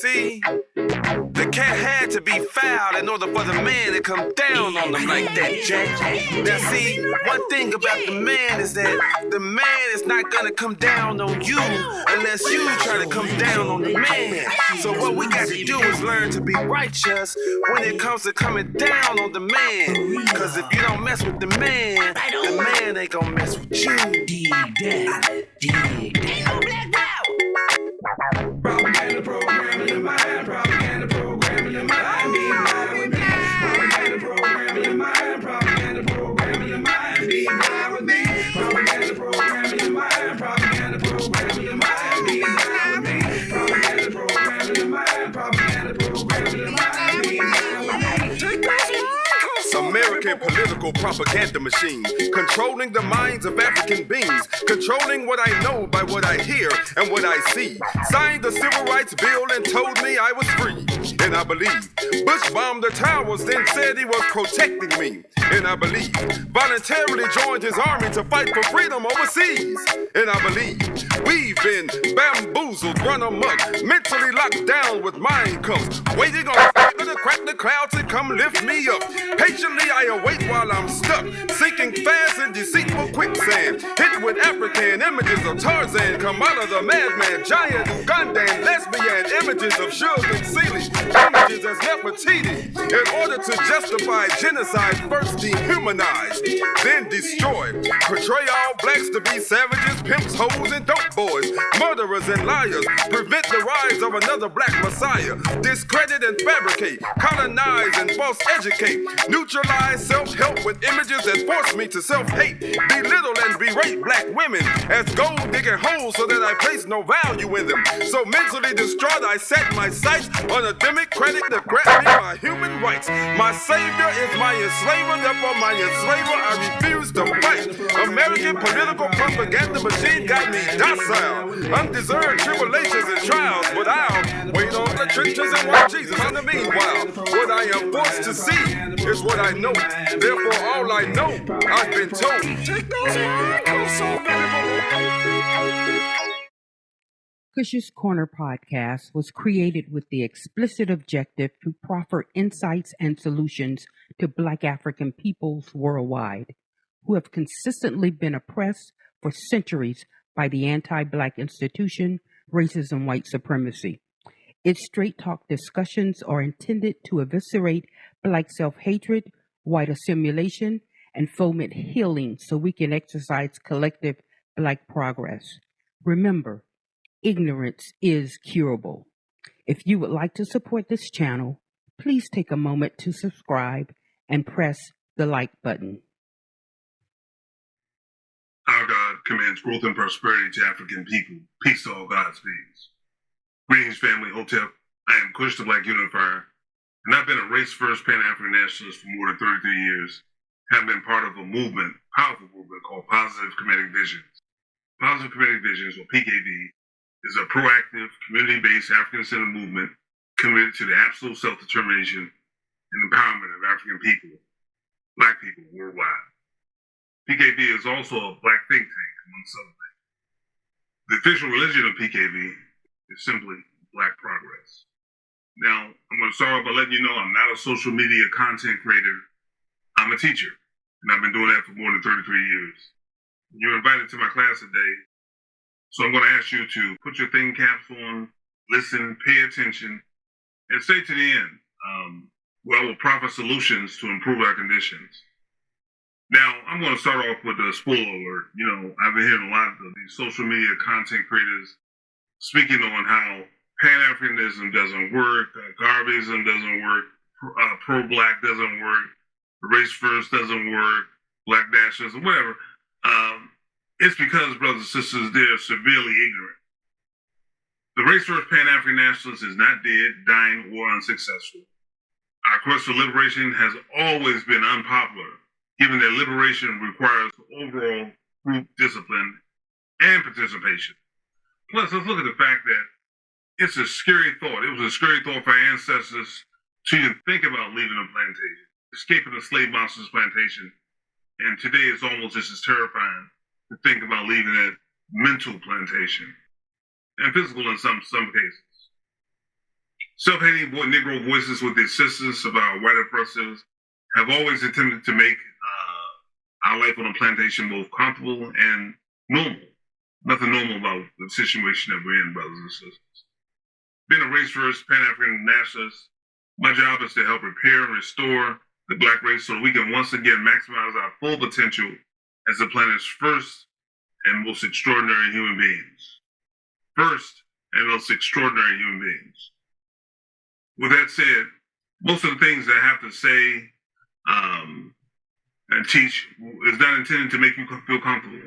See, the cat had to be fouled in order for the man to come down on them like that, Jack. Now see, one thing about the man is that the man is not gonna come down on you unless you try to come down on the man. So what we got to do is learn to be righteous when it comes to coming down on the man. Cause if you don't mess with the man ain't gonna mess with you. Dig that. Ain't no black power. Propaganda program in your mind. Propaganda program in your mind. Be mine with me. Propaganda program in your mind. Propaganda program in your mind. Be mine with me. Propaganda program in your mind. Propaganda program in your mind. Be mine with me. Propaganda program in your mind. Propaganda program in your mind. Be mine with me. American political propaganda machine, controlling the minds of African beings, controlling what I know by what I hear and what I see. Signed the Civil Rights Bill and told me I was free, and I believe. Bush bombed the towers, then said he was protecting me, and I believe. Voluntarily joined his army to fight for freedom overseas, and I believe. We've been bamboozled, run amok, mentally locked down with mind cuffs, waiting on to crack the clouds and come lift me up. Patiently I await while I'm stuck, sinking fast in deceitful quicksand, hit with African images of Tarzan, come out of the madman, giant Ugandan, lesbian, images of Suge and Celie, images as Nefertiti, in order to justify genocide, first dehumanized, then destroyed, portray all blacks to be savages, pimps, hoes, and dope boys, murderers and liars, prevent the rise of another black messiah, discredit and fabricate, colonize and false educate, neutralize self-help with images that force me to self-hate, belittle and berate black women as gold-digging hoes so that I place no value in them. So mentally distraught, I set my sights on a democratic to grant me my human rights. My savior is my enslaver, therefore my enslaver I refuse to fight. American political propaganda machine got me docile, undeserved tribulations and trials, but I'll wait on the trenches and watch Jesus. In the meanwhile, what I am forced to see is what I know. Therefore, all I know, I've been told. Take those miracles so Cush's Corner podcast was created with the explicit objective to proffer insights and solutions to Black African peoples worldwide who have consistently been oppressed for centuries by the anti-Black institution, racism, and white supremacy. Its straight talk discussions are intended to eviscerate Black self-hatred, white assimilation, and foment healing so we can exercise collective Black progress. Remember, ignorance is curable. If you would like to support this channel, please take a moment to subscribe and press the like button. Our God commands growth and prosperity to African people. Peace to all God's beings. Greetings, family. Hotep. I am Kush, the Black Unifier, and I've been a race-first Pan-Africanist for more than 33 years. Have been part of a movement, powerful movement called Positive Comedic Visions. Positive Comedic Visions, or PKV, is a proactive, community-based African-centered movement committed to the absolute self-determination and empowerment of African people, Black people worldwide. PKV is also a Black think tank, amongst other things. The official religion of PKV is simply Black progress. Now, I'm going to start off by letting you know I'm not a social media content creator. I'm a teacher, and I've been doing that for more than 33 years. You're invited to my class today, so I'm going to ask you to put your thinking caps on, listen, pay attention, and stay to the end, where I will proffer solutions to improve our conditions. Now, I'm going to start off with a spoiler alert. You know, I've been hearing a lot of these social media content creators speaking on how Pan-Africanism doesn't work, Garveyism doesn't work, pro-Black doesn't work, race first doesn't work, Black nationalism, whatever. It's because, brothers and sisters, they're severely ignorant. The race first Pan-African nationalist is not dead, dying, or unsuccessful. Our quest for liberation has always been unpopular, given that liberation requires overall group discipline and participation. Plus, let's look at the fact that it's a scary thought. It was a scary thought for our ancestors to even think about leaving a plantation, escaping the slave master's plantation. And today it's almost just as terrifying to think about leaving that mental plantation, and physical in some cases. Self-hating Negro voices, with the assistance of our white oppressors, have always attempted to make our life on a plantation both comfortable and normal. Nothing normal about the situation that we're in, brothers and sisters. Being a race-first Pan-African nationalist, my job is to help repair and restore the Black race so that we can once again maximize our full potential as the planet's first and most extraordinary human beings. First and most extraordinary human beings. With that said, most of the things that I have to say and teach is not intended to make you feel comfortable.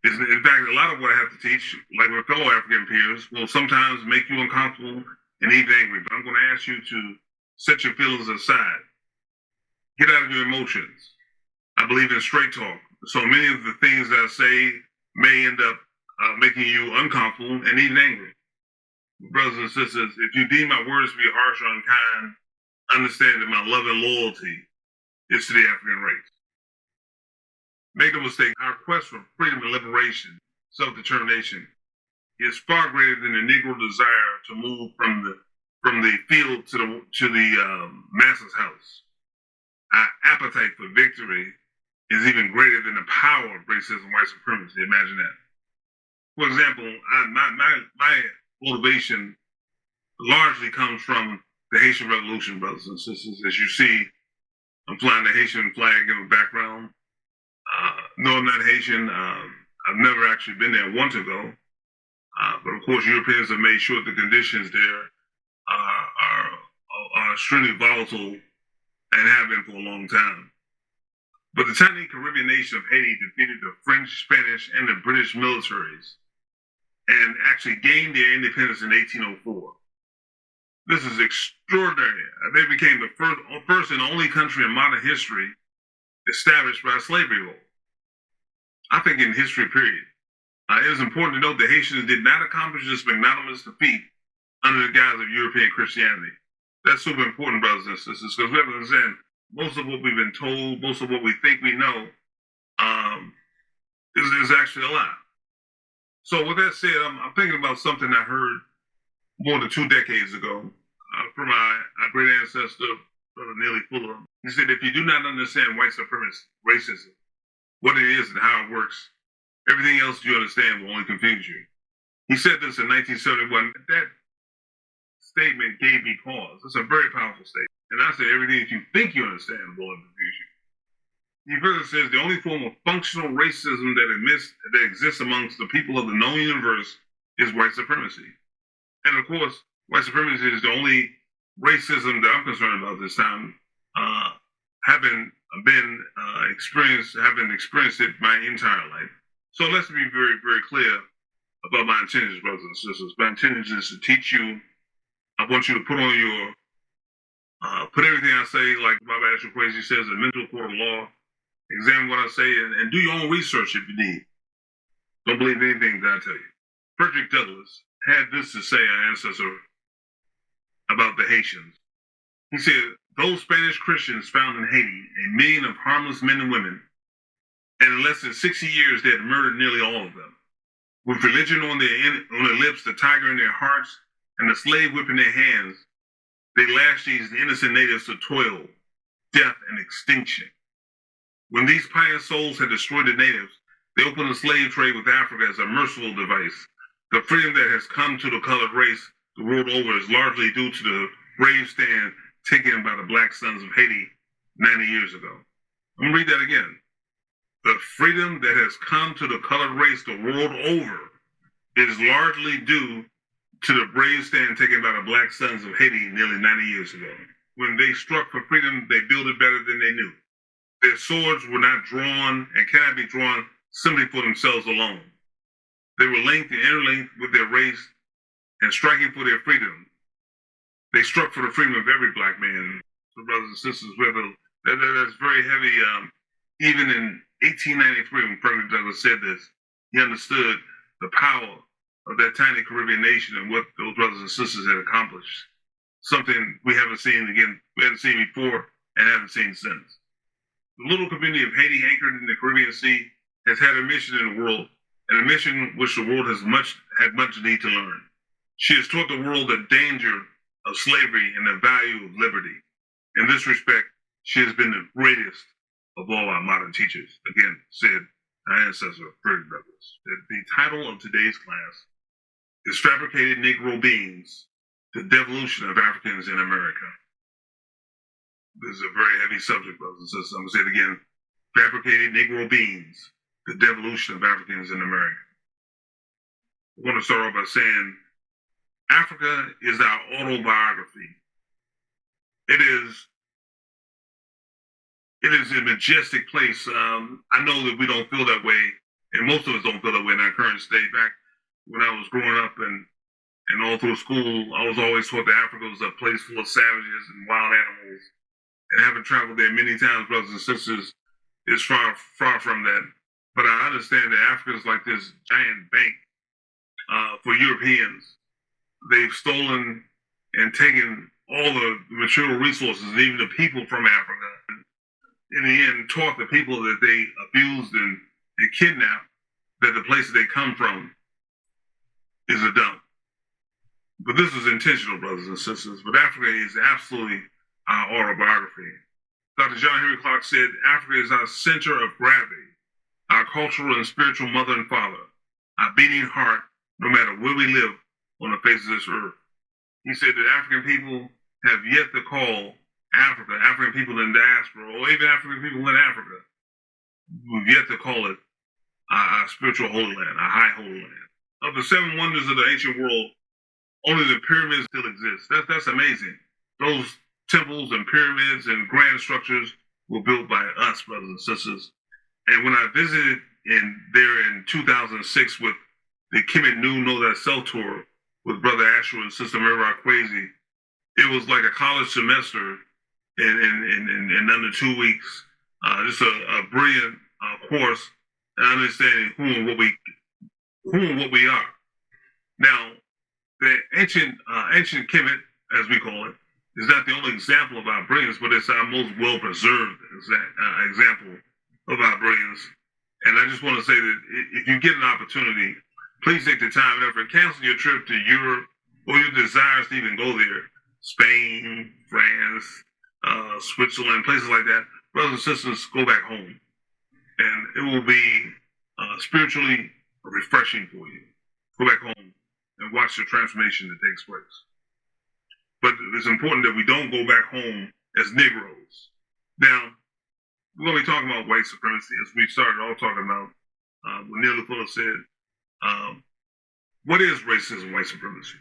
In fact, a lot of what I have to teach, like my fellow African peers, will sometimes make you uncomfortable and even angry. But I'm going to ask you to set your feelings aside. Get out of your emotions. I believe in straight talk. So many of the things that I say may end up making you uncomfortable and even angry. Brothers and sisters, if you deem my words to be harsh or unkind, understand that my love and loyalty is to the African race. Make no mistake, our quest for freedom and liberation, self-determination, is far greater than the Negro desire to move from the field to the masses' house. Our appetite for victory is even greater than the power of racism and white supremacy. Imagine that. For example, my motivation largely comes from the Haitian Revolution, brothers and sisters. As you see, I'm flying the Haitian flag in the background. No, I'm not Haitian. I've never actually been there. I want to go. But of course, Europeans have made sure the conditions there are extremely volatile and have been for a long time. But the tiny Caribbean nation of Haiti defeated the French, Spanish, and the British militaries and actually gained their independence in 1804. This is extraordinary. They became the first and only country in modern history established by a slavery law. I think in history, period. It is important to note that Haitians did not accomplish this magnanimous defeat under the guise of European Christianity. That's super important, brothers and sisters, because we have to understand most of what we've been told, most of what we think we know, is actually a lie. So with that said, I'm thinking about something I heard more than 2 decades ago from my great ancestor, Brother Neely Fuller. He said, if you do not understand white supremacist racism, what it is and how it works, everything else you understand will only confuse you. He said this in 1971. That statement gave me pause. It's a very powerful statement. And I said, everything that you think you understand will confuse you. He further says, the only form of functional racism that exists amongst the people of the known universe is white supremacy. And of course, white supremacy is the only racism that I'm concerned about this time, having experienced it my entire life. So let's be very, very clear about my intentions, brothers and sisters. My intention is to teach you. I want you to put on your, put everything I say, like Baba Ashur Kwesi says, a mental court of law. Examine what I say and do your own research if you need. Don't believe anything that I tell you. Frederick Douglass had this to say, our ancestor, about the Haitians. He said, those Spanish Christians found in Haiti a million of harmless men and women, and in less than 60 years they had murdered nearly all of them. With religion on their lips, the tiger in their hearts, and the slave whip in their hands, they lashed these innocent natives to toil, death, and extinction. When these pious souls had destroyed the natives, they opened the slave trade with Africa as a merciful device. The freedom that has come to the colored race the world over is largely due to the brave stand taken by the black sons of Haiti 90 years ago. I'm going to read that again. The freedom that has come to the colored race the world over is largely due to the brave stand taken by the black sons of Haiti nearly 90 years ago. When they struck for freedom, they built it better than they knew. Their swords were not drawn and cannot be drawn simply for themselves alone. They were linked and interlinked with their race and striking for their freedom. They struck for the freedom of every black man. So brothers and sisters, that's very heavy. Even in 1893, when Frederick Douglass said this, he understood the power of that tiny Caribbean nation and what those brothers and sisters had accomplished. Something we haven't seen before and haven't seen since. The little community of Haiti, anchored in the Caribbean Sea, has had a mission in the world, and a mission which the world has had much need to learn. She has taught the world the danger of slavery and the value of liberty. In this respect, she has been the greatest of all our modern teachers. Again, said our ancestor, Frederick Douglass. The title of today's class is Fabricated Negro Beings, the Devolution of Africans in America. This is a very heavy subject, brothers and sisters. I'm going to say it again. Fabricated Negro Beings, the Devolution of Africans in America. I want to start off by saying Africa is our autobiography. It is a majestic place. I know that we don't feel that way, and most of us don't feel that way in our current state. Back when I was growing up and all through school, I was always taught that Africa was a place full of savages and wild animals. And having traveled there many times, brothers and sisters, is far from that. But I understand that Africa is like this giant bank for Europeans. They've stolen and taken all the material resources and even the people from Africa. In the end, taught the people that they abused and kidnapped that the place that they come from is a dump. But this is intentional, brothers and sisters. But Africa is absolutely our autobiography. Dr. John Henry Clark said, Africa is our center of gravity, our cultural and spiritual mother and father, our beating heart, no matter where we live on the face of this earth. He said that African people have yet to call Africa, African people in diaspora, or even African people in Africa, we've yet to call it our spiritual holy land, our high holy land. Of the seven wonders of the ancient world, only the pyramids still exist. That's amazing. Those temples and pyramids and grand structures were built by us, brothers and sisters. And when I visited there in 2006 with the Kemet Nu Know That Self tour with Brother Asher and Sister Mary Kwesi, it was like a college semester in under 2 weeks. Just a brilliant course and understanding who and what we are. Now, the ancient Kemet, as we call it, is not the only example of our brilliance, but it's our most well-preserved example of our brilliance. And I just want to say that if you get an opportunity, please take the time and effort. Cancel your trip to Europe or your desires to even go there. Spain, France, Switzerland, places like that. Brothers and sisters, go back home. And it will be spiritually refreshing for you. Go back home and watch the transformation that takes place. But it's important that we don't go back home as Negroes. Now, we're going to be talking about white supremacy, as we started all talking about what Neely Fuller said. What is racism, white supremacy?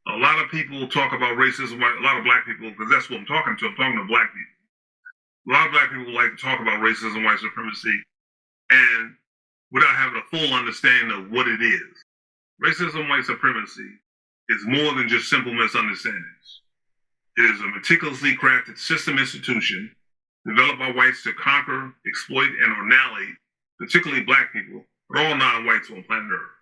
A lot of people talk about racism, a lot of black people, because that's what I'm talking to. I'm talking to black people. A lot of black people like to talk about racism, white supremacy, and without having a full understanding of what it is. Racism, white supremacy is more than just simple misunderstandings. It is a meticulously crafted system institution developed by whites to conquer, exploit, and annihilate, particularly black people, but all non-whites on planet Earth.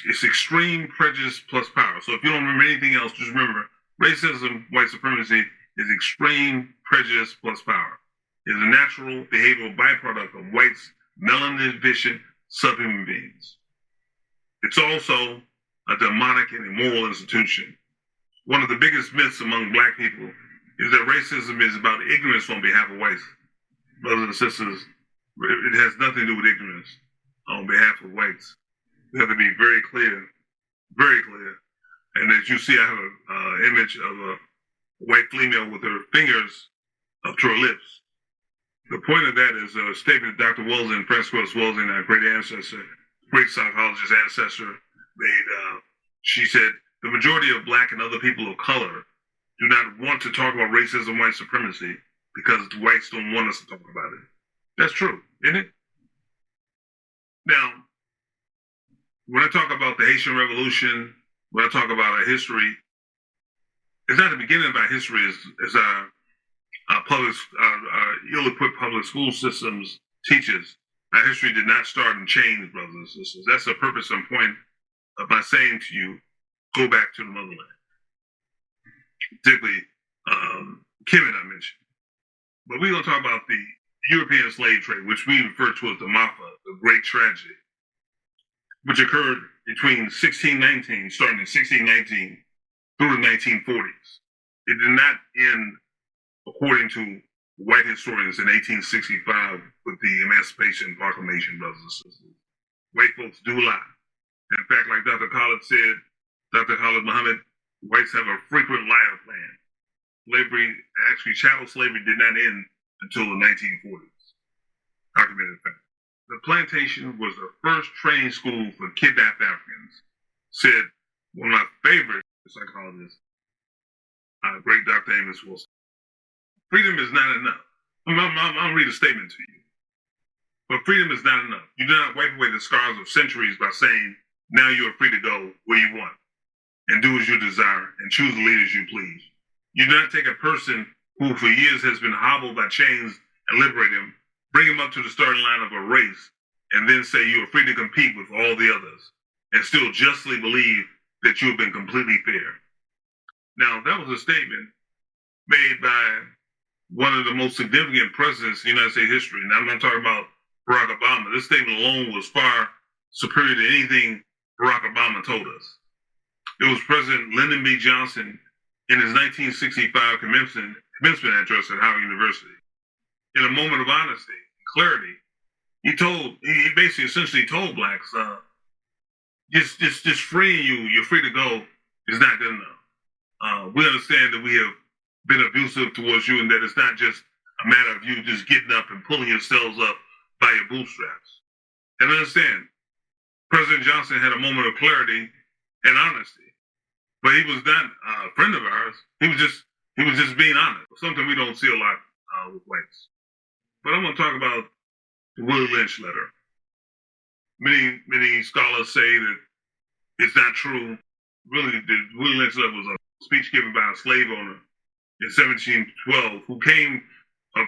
It's extreme prejudice plus power. So if you don't remember anything else, just remember, racism, white supremacy is extreme prejudice plus power. It is a natural behavioral byproduct of whites' melanin vision subhuman beings. It's also a demonic and immoral institution. One of the biggest myths among black people is that racism is about ignorance on behalf of whites. Brothers and sisters, it has nothing to do with ignorance on behalf of whites. We have to be very clear, very clear. And as you see, I have an image of a white female with her fingers up to her lips. The point of that is a statement that Dr. Wellesley, Frances Wellesley, our great ancestor, great psychologist ancestor, made. She said, the majority of black and other people of color do not want to talk about racism, white supremacy, because the whites don't want us to talk about it. That's true, isn't it? Now, when I talk about the Haitian Revolution, when I talk about our history, it's not the beginning of our history as our ill-equipped public school systems teaches. Our history did not start in chains, brothers and sisters. That's the purpose and point of my saying to you, go back to the motherland. Particularly Kemet, I mentioned. But we're going to talk about the European slave trade, which we refer to as the Mafa, the Great Tragedy, which occurred between 1619, starting in 1619, through the 1940s. It did not end, according to white historians, in 1865 with the Emancipation Proclamation, brothers and sisters. White folks do lie. In fact, like Dr. Khalid said, Dr. Khalid Muhammad, whites have a frequent liar plan. Slavery, actually chattel slavery, did not end until the 1940s. Documented fact. The plantation was the first training school for kidnapped Africans, said one of my favorite psychologists, great Dr. Amos Wilson. Freedom is not enough. I'll read a statement to you. But freedom is not enough. You do not wipe away the scars of centuries by saying, now you are free to go where you want and do as you desire and choose the leaders you please. You do not take a person who for years has been hobbled by chains and liberate him, bring him up to the starting line of a race, and then say you are free to compete with all the others and still justly believe that you have been completely fair. Now, that was a statement made by one of the most significant presidents in United States history. Now, I'm not talking about Barack Obama. This statement alone was far superior to anything Barack Obama told us. It was President Lyndon B. Johnson in his 1965 commencement address at Howard University. In a moment of honesty and clarity, he basically essentially told blacks, just freeing you, you're free to go, is not good enough. We understand that we have been abusive towards you and that it's not just a matter of you just getting up and pulling yourselves up by your bootstraps. And understand, President Johnson had a moment of clarity and honesty, but he was not a friend of ours. He was just being honest, something we don't see a lot with whites. But I'm going to talk about the Willie Lynch letter. Many scholars say that it's not true. Really, the Willie Lynch letter was a speech given by a slave owner in 1712 who came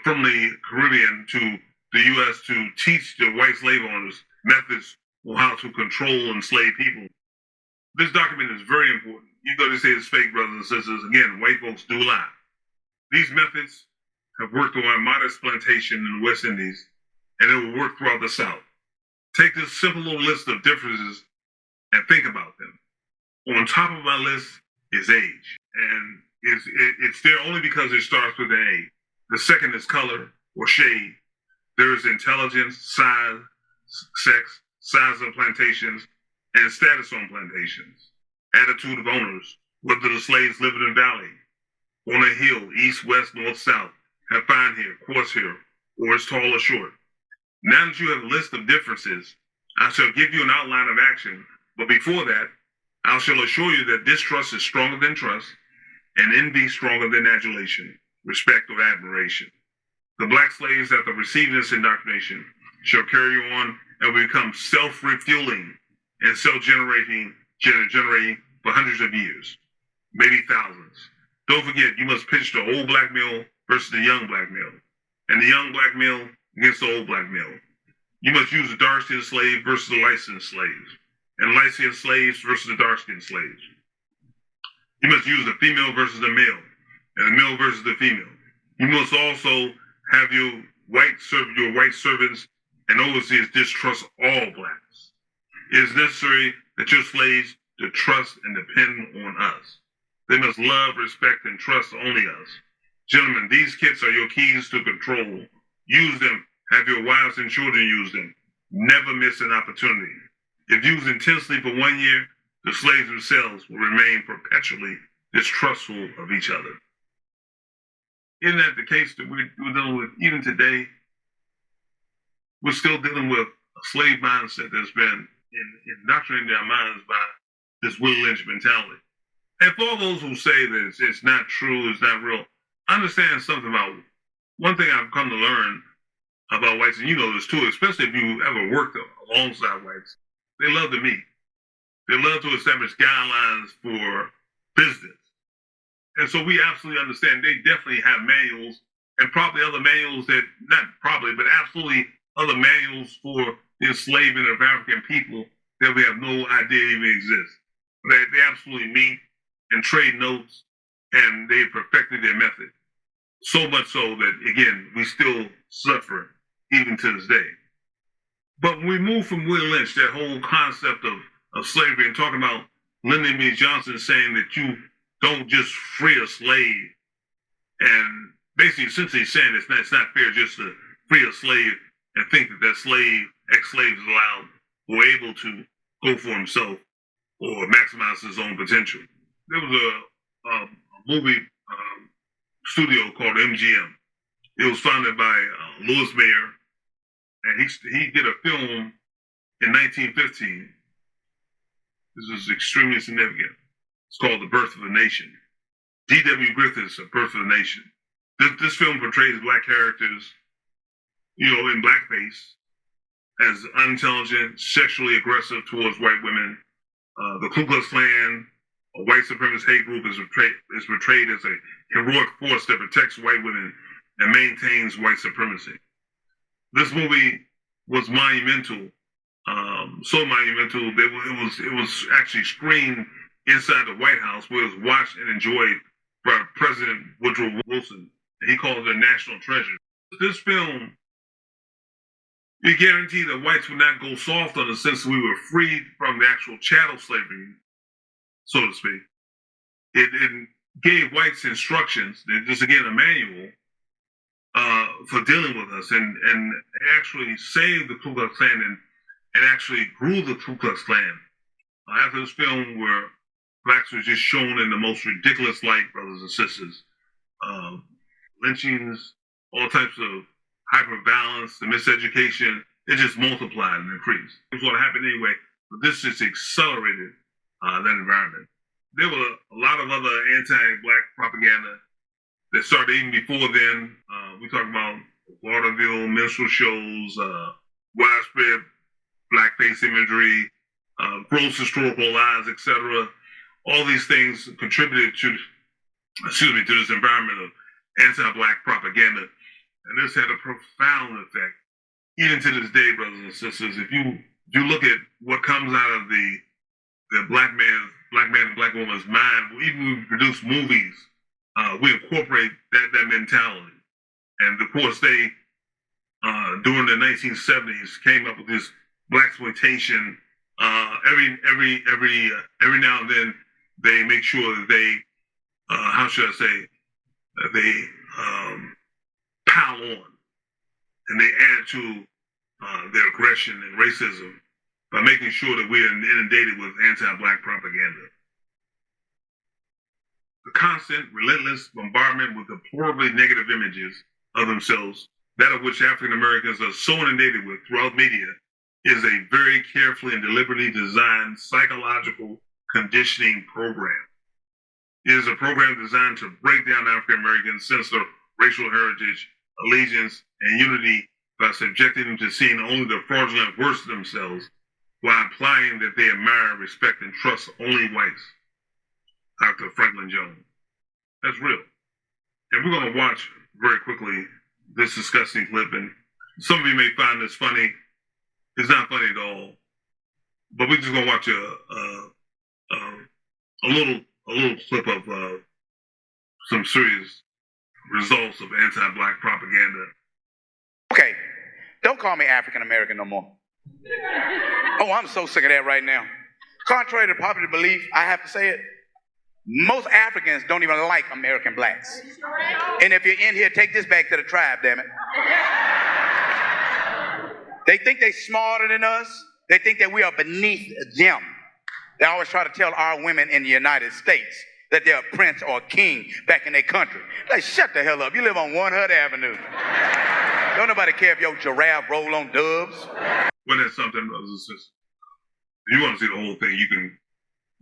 from the Caribbean to the U.S. to teach the white slave owners methods on how to control enslaved people. This document is very important. You go to say it's fake, brothers and sisters. Again, white folks do lie. These methods have worked on a modest plantation in the West Indies, and it will work throughout the South. Take this simple little list of differences and think about them. On top of my list is age, and it's there only because it starts with an A. The second is color or shade. There is intelligence, size, sex, size of plantations, and status on plantations. Attitude of owners, whether the slaves live in a valley, on a hill, east, west, north, south, have fine hair, coarse hair, or is tall or short. Now that you have a list of differences, I shall give you an outline of action, but before that, I shall assure you that distrust is stronger than trust, and envy stronger than adulation, respect, or admiration. The black slaves, after receiving this indoctrination, shall carry on and become self-refueling and self-generating for hundreds of years, maybe thousands. Don't forget, you must pitch the old black male versus the young black male, and the young black male against the old black male. You must use the dark-skinned slave versus the light-skinned slaves, and light-skinned slaves versus the dark-skinned slaves. You must use the female versus the male, and the male versus the female. You must also have your white servants and overseers distrust all blacks. It is necessary that your slaves to trust and depend on us. They must love, respect, and trust only us. Gentlemen, these kits are your keys to control. Use them. Have your wives and children use them. Never miss an opportunity. If used intensely for 1 year, the slaves themselves will remain perpetually distrustful of each other. Isn't that the case that we're dealing with even today? We're still dealing with a slave mindset that's been indoctrinated in our minds by this Willie Lynch mentality. And for all those who say that it's not true, it's not real, understand something about it. One thing I've come to learn about whites, and you know this too, especially if you ever worked alongside whites, they love to meet. They love to establish guidelines for business. And so we absolutely understand they definitely have manuals, and probably other manuals that, not probably, but absolutely other manuals for the enslavement of African people that we have no idea even exist. They absolutely meet and trade notes, and they perfected their method. So much so that, again, we still suffer even to this day. But when we move from Willie Lynch, that whole concept of slavery, and talking about Lyndon B. Johnson saying that you don't just free a slave and basically essentially saying it's not fair just to free a slave and think that ex-slave is allowed or able to go for himself or maximize his own potential. There was a movie studio called MGM. It was founded by Louis Mayer, and he did a film in 1915. This is extremely significant. It's called The Birth of a Nation. D.W. Griffith's A Birth of a Nation. This film portrays black characters, in blackface, as unintelligent, sexually aggressive towards white women. The Ku Klux Klan, a white supremacist hate group, is portrayed as a heroic force that protects white women and maintains white supremacy. This movie was monumental, so monumental that it was actually screened inside the White House, where it was watched and enjoyed by President Woodrow Wilson. And he called it a national treasure. This film, it guaranteed that whites would not go soft on the sense that we were freed from the actual chattel slavery, so to speak. It gave whites instructions, just again a manual, for dealing with us, and actually saved the Ku Klux Klan and actually grew the Ku Klux Klan. After this film, where blacks were just shown in the most ridiculous light, brothers and sisters, lynchings, all types of hyperviolence, the miseducation, it just multiplied and increased. It was going to happen anyway, but this just accelerated that environment. There were a lot of other anti-black propaganda that started even before then. We talk about vaudeville, minstrel shows, widespread blackface imagery, gross historical lies, etc. All these things contributed to this environment of anti-black propaganda. And this had a profound effect. Even to this day, brothers and sisters, if you look at what comes out of the black man and black woman's mind, even when we produce movies, we incorporate that mentality. And of course, they during the 1970s came up with this blaxploitation. Every now and then, they make sure that they, how should I say, they pile on and they add to their aggression and racism by making sure that we are inundated with anti-black propaganda. The constant, relentless bombardment with deplorably negative images of themselves, that of which African Americans are so inundated with throughout media, is a very carefully and deliberately designed psychological conditioning program. It is a program designed to break down African Americans' sense of racial heritage, allegiance, and unity by subjecting them to seeing only the fraudulent worst of themselves, while implying that they admire, respect, and trust only whites. Dr. Franklin Jones. That's real. And we're going to watch very quickly this disgusting clip, and some of you may find this funny. It's not funny at all, but we're just going to watch a little clip of some serious results of anti-black propaganda. Okay, don't call me African American no more. Oh, I'm so sick of that right now. Contrary to popular belief, I have to say it, most Africans don't even like American blacks. And if you're in here, take this back to the tribe, damn it. They think they're smarter than us. They think that we are beneath them. They always try to tell our women in the United States that they're a prince or a king back in their country. Like, shut the hell up. You live on 100 Avenue. Don't nobody care if your giraffe roll on doves. When there's something, brothers and sisters, if you want to see the whole thing, you can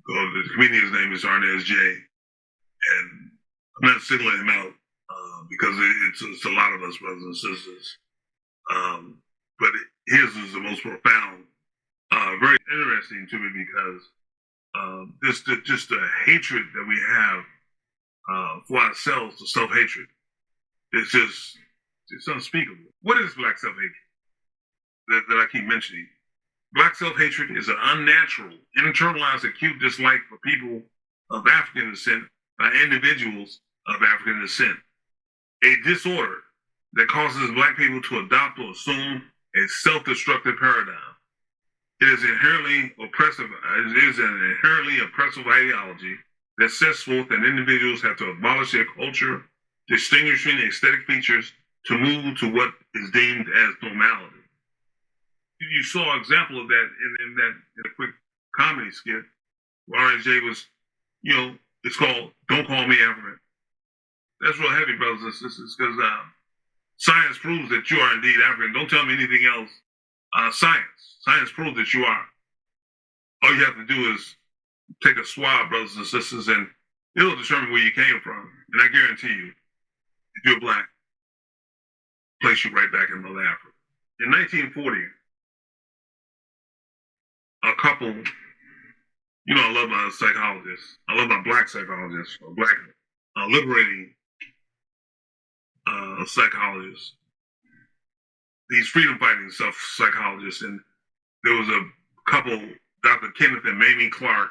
go to the comedian's name is Arnez J. And I'm not singling him out because it's a lot of us, brothers and sisters. But his is the most profound, very interesting to me because just the hatred that we have for ourselves, the self-hatred, it's unspeakable. What is black self-hatred that I keep mentioning? Black self-hatred is an unnatural, internalized, acute dislike for people of African descent by individuals of African descent. A disorder that causes black people to adopt or assume a self-destructive paradigm. It is an inherently oppressive ideology that sets forth that individuals have to abolish their culture, distinguishing aesthetic features to move to what is deemed as normality. You saw an example of that in a quick comedy skit where RJ was, it's called Don't Call Me African. That's real heavy, brothers and sisters, because science proves that you are indeed African. Don't tell me anything else. Science proves that you are. All you have to do is take a swab, brothers and sisters, and it'll determine where you came from. And I guarantee you, if you're black, place you right back in Mother Africa. In 1940, a couple, I love my psychologists. I love my black psychologists, or black liberating psychologists. These freedom fighting psychologists. And there was a couple, Dr. Kenneth and Mamie Clark,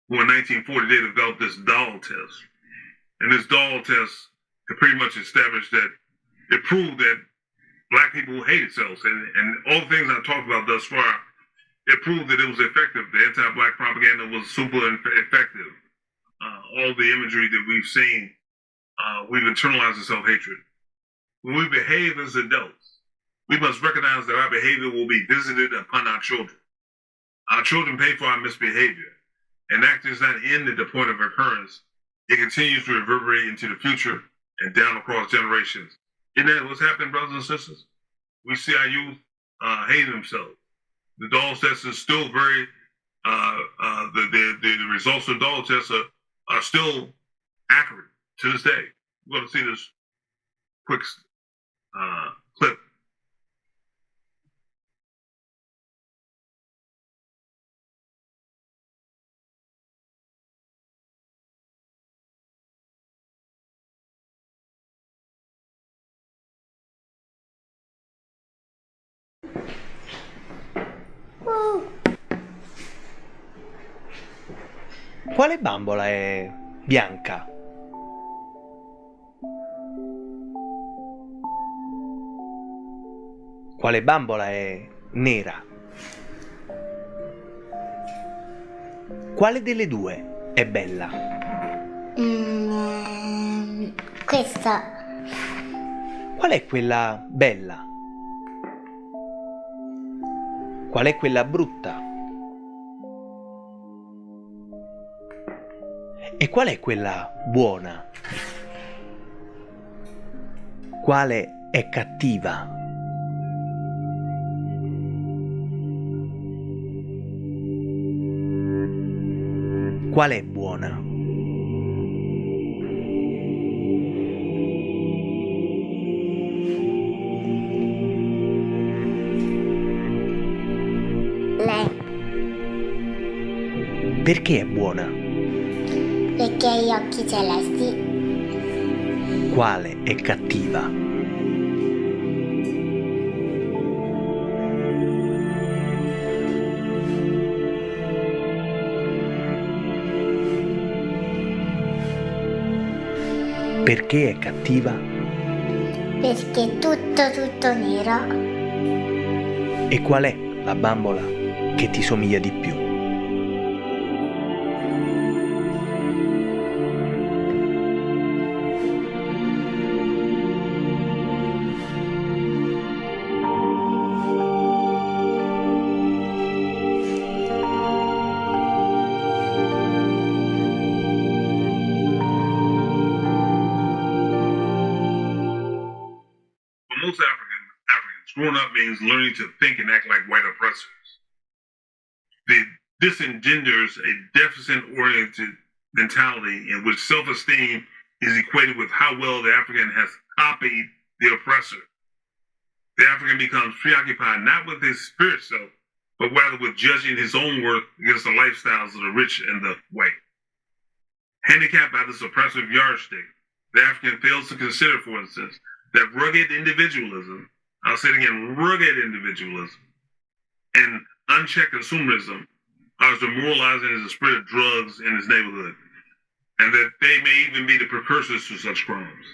who in 1940 they developed this doll test. And this doll test it pretty much established that it proved that black people hate themselves. And all the things I talked about thus far, it proved that it was effective. The anti-black propaganda was super effective. All the imagery that we've seen, we've internalized the self-hatred. When we behave as adults, we must recognize that our behavior will be visited upon our children. Our children pay for our misbehavior. And that does not end at the point of occurrence. It continues to reverberate into the future and down across generations. Isn't that what's happening, brothers and sisters? We see our youth hating themselves. The doll test is still very, the results of the doll test are still accurate to this day. We're going to see this quick clip. Quale bambola è bianca? Quale bambola è nera? Quale delle due è bella? Questa. Qual è quella bella? Qual è quella brutta? E qual è quella buona? Quale è cattiva? Qual è buona? Lei. Perché è buona? Perché ha gli occhi celesti. Quale è cattiva? Perché è cattiva? Perché è tutto nero. E qual è la bambola che ti somiglia di più? Most Africans, growing up means learning to think and act like white oppressors. This engenders a deficit-oriented mentality in which self-esteem is equated with how well the African has copied the oppressor. The African becomes preoccupied not with his spirit self, but rather with judging his own worth against the lifestyles of the rich and the white. Handicapped by this oppressive yardstick, the African fails to consider, for instance, that rugged individualism, I'll say it again, rugged individualism and unchecked consumerism are as demoralizing as the spread of drugs in his neighborhood, and that they may even be the precursors to such crimes.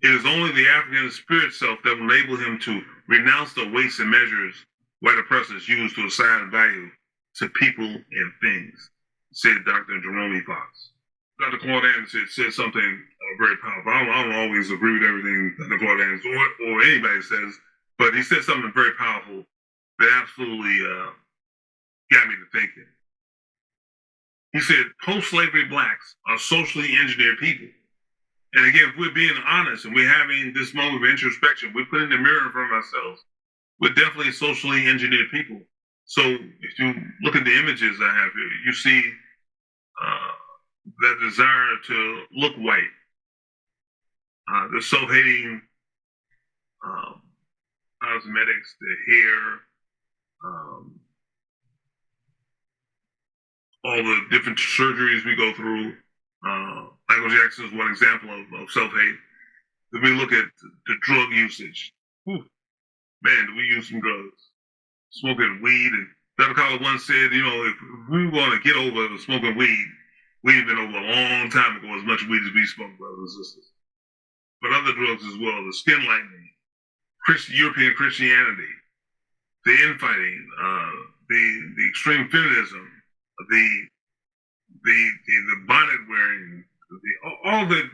It is only the African spirit self that will enable him to renounce the weights and measures white oppressors use to assign value to people and things, said Dr. Jerome Fox. Dr. Claude Anderson said something very powerful. I don't always agree with everything Dr. Claude Anderson or anybody says, but he said something very powerful that absolutely got me to thinking. He said, post-slavery blacks are socially engineered people. And again, if we're being honest and we're having this moment of introspection, we're putting the mirror in front of ourselves, we're definitely socially engineered people. So if you look at the images I have here, you see that desire to look white, the self-hating cosmetics, the hair, all the different surgeries we go through. Michael Jackson is one example of self-hate. If we look at the drug usage, man, do we use some drugs? Smoking weed, and Dr. Collar once said, if we want to get over smoking weed, we've been over a long time ago, as much weed as we smoke, brothers and sisters. But other drugs as well, the skin lightening, European Christianity, the infighting, the extreme feminism, the bonnet wearing, all the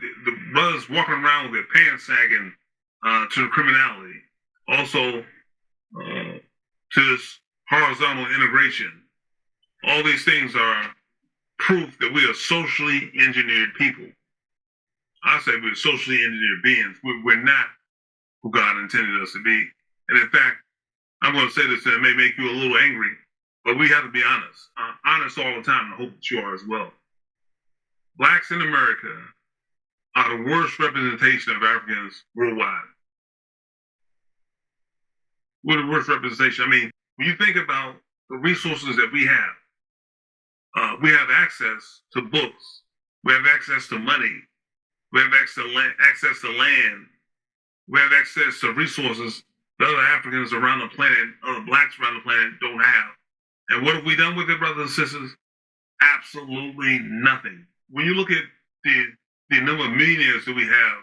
brothers walking around with their pants sagging to the criminality. Also, to this horizontal integration. All these things are proof that we are socially engineered people. I say we're socially engineered beings. We're not who God intended us to be. And in fact, I'm going to say this and it may make you a little angry, but we have to be honest. Honest all the time, and I hope that you are as well. Blacks in America are the worst representation of Africans worldwide. We're the worst representation. I mean, when you think about the resources that we have access to books, we have access to money, we have access to land, we have access to resources that other Africans around the planet, other blacks around the planet don't have. And what have we done with it, brothers and sisters? Absolutely nothing. When you look at the number of millionaires that we have,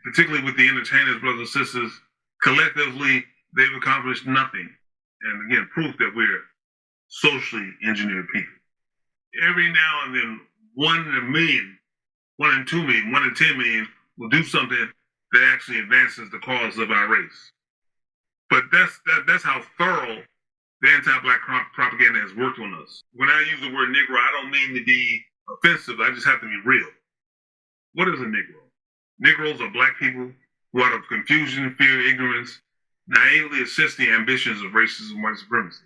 particularly with the entertainers, brothers and sisters, collectively, they've accomplished nothing. And again, proof that we're socially engineered people. Every now and then, 1 in a million, 1 in 2 million, 1 in 10 million will do something that actually advances the cause of our race. But that's how thorough the anti-black propaganda has worked on us. When I use the word Negro, I don't mean to be offensive. I just have to be real. What is a Negro? Negroes are black people who, out of confusion, fear, ignorance, naively assist the ambitions of racism and white supremacy.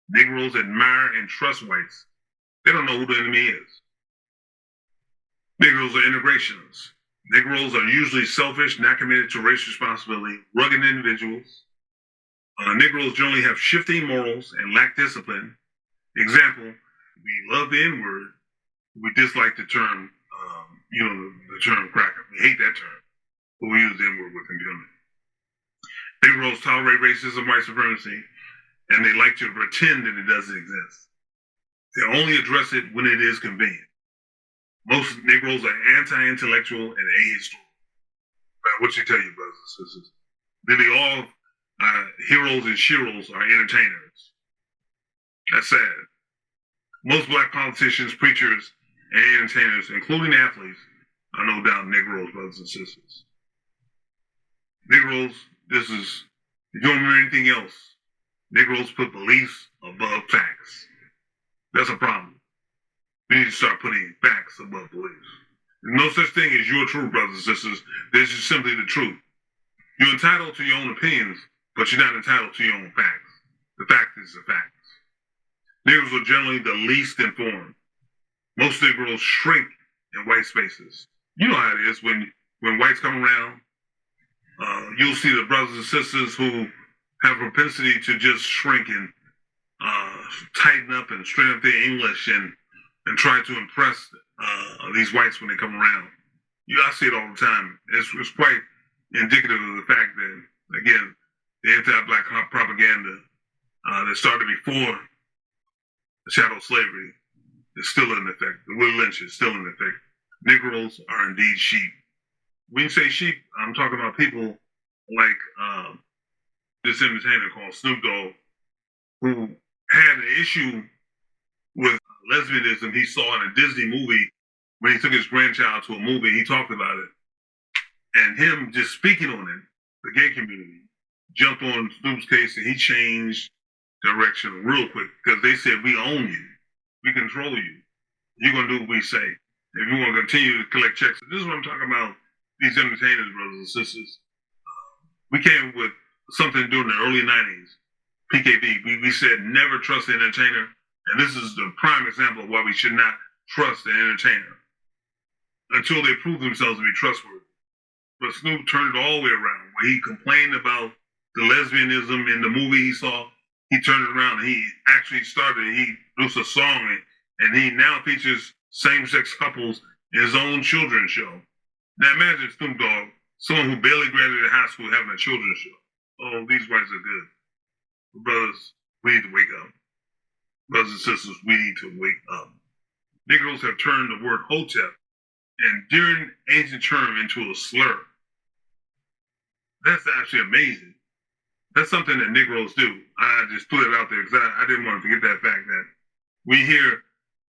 Negroes admire and trust whites. They don't know who the enemy is. Negroes are integrationists. Negroes are usually selfish, not committed to race responsibility, rugged individuals. Negroes generally have shifting morals and lack discipline. Example, we love the N-word. We dislike the term, the term cracker. We hate that term, but we use the N-word with impunity. Negroes tolerate racism, white supremacy, and they like to pretend that it doesn't exist. They only address it when it is convenient. Most Negroes are anti-intellectual and ahistorical. What you tell you, brothers and sisters? Nearly all heroes and sheroes are entertainers. That's sad. Most black politicians, preachers, and entertainers, including athletes, are no doubt Negroes, brothers and sisters. Negroes, if you don't remember anything else, Negroes put beliefs above facts. That's a problem. We need to start putting facts above beliefs. There's no such thing as your truth, brothers and sisters. This is simply the truth. You're entitled to your own opinions, but you're not entitled to your own facts. The fact is the facts. Negroes are generally the least informed. Most Negroes shrink in white spaces. You know how it is when whites come around. You'll see the brothers and sisters who have a propensity to just shrink and tighten up and straighten up their English and try to impress these whites when they come around. I see it all the time. It's quite indicative of the fact that, again, the anti-black propaganda that started before the shadow of slavery is still in effect. The Will Lynch is still in effect. Negroes are indeed sheep. When you say sheep, I'm talking about people like this entertainer called Snoop Dogg, who had an issue with lesbianism he saw in a Disney movie when he took his grandchild to a movie, he talked about it. And him just speaking on it, the gay community jumped on Snoop's case and he changed direction real quick because they said, we own you. We control you. You're going to do what we say. If you want to continue to collect checks, this is what I'm talking about, these entertainers, brothers and sisters. We came with something during the early 90s, PKB. We said never trust the entertainer. And this is the prime example of why we should not trust the entertainer until they prove themselves to be trustworthy. But Snoop turned it all the way around. Where he complained about the lesbianism in the movie he saw, he turned it around and he actually he produced a song and he now features same-sex couples in his own children's show. Now imagine Snoop Dogg, someone who barely graduated high school, having a children's show. Oh, these whites are good. But brothers, we need to wake up. Brothers and sisters, we need to wake up. Negroes have turned the word hotep and during ancient term into a slur. That's actually amazing. That's something that Negroes do. I just threw it out there because I didn't want to forget that fact that we hear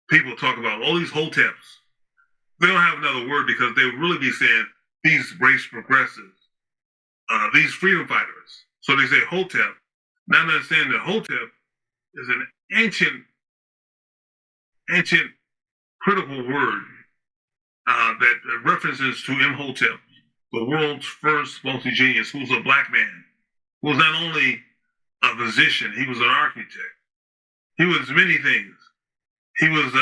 people talk about all these hoteps. They don't have another word because they would really be saying these race progressives, these freedom fighters. So they say hotep, not understanding that hotep is an ancient critical word that references to Imhotep, the world's first multi-genius, who was a black man, who was not only a physician, he was an architect. He was many things. He was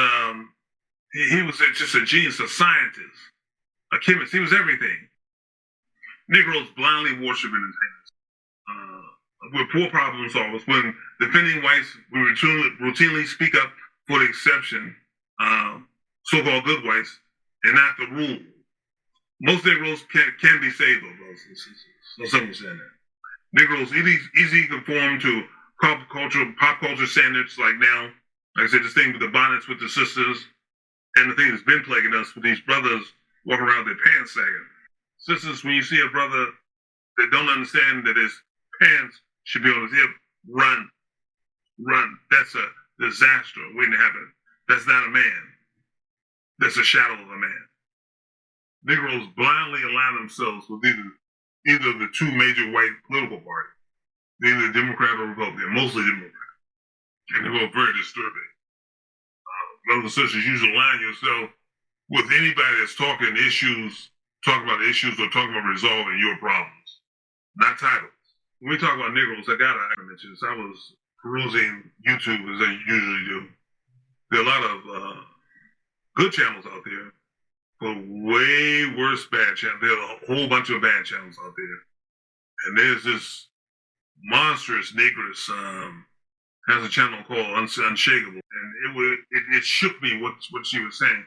just a genius, a scientist, a chemist. He was everything. Negroes blindly worship entertainers. We're poor problem solvers. When defending whites, we routinely speak up for the exception, so-called good whites, and not the rule. Most Negroes can be saved, though, brothers and sisters. So someone said that. Negroes easily conform to pop culture standards like now. Like I said, this thing with the bonnets with the sisters, and the thing that's been plaguing us with these brothers walking around with their pants sagging. Sisters, when you see a brother that don't understand that his pants should be on his hip, run. That's a disaster waiting to happen. That's not a man. That's a shadow of a man. Negroes blindly align themselves with either of the two major white political parties, either Democrat or Republican, mostly Democrat. And they're both very disturbing. Brothers and sisters, you should align yourself with anybody that's talking about issues or talking about resolving your problems, not titles. When we talk about Negroes, I gotta mention this. I was perusing YouTube as I usually do. There are a lot of good channels out there, but way worse bad channels. There are a whole bunch of bad channels out there. And there's this monstrous negress, has a channel called Unshakable. And it shook me what she was saying.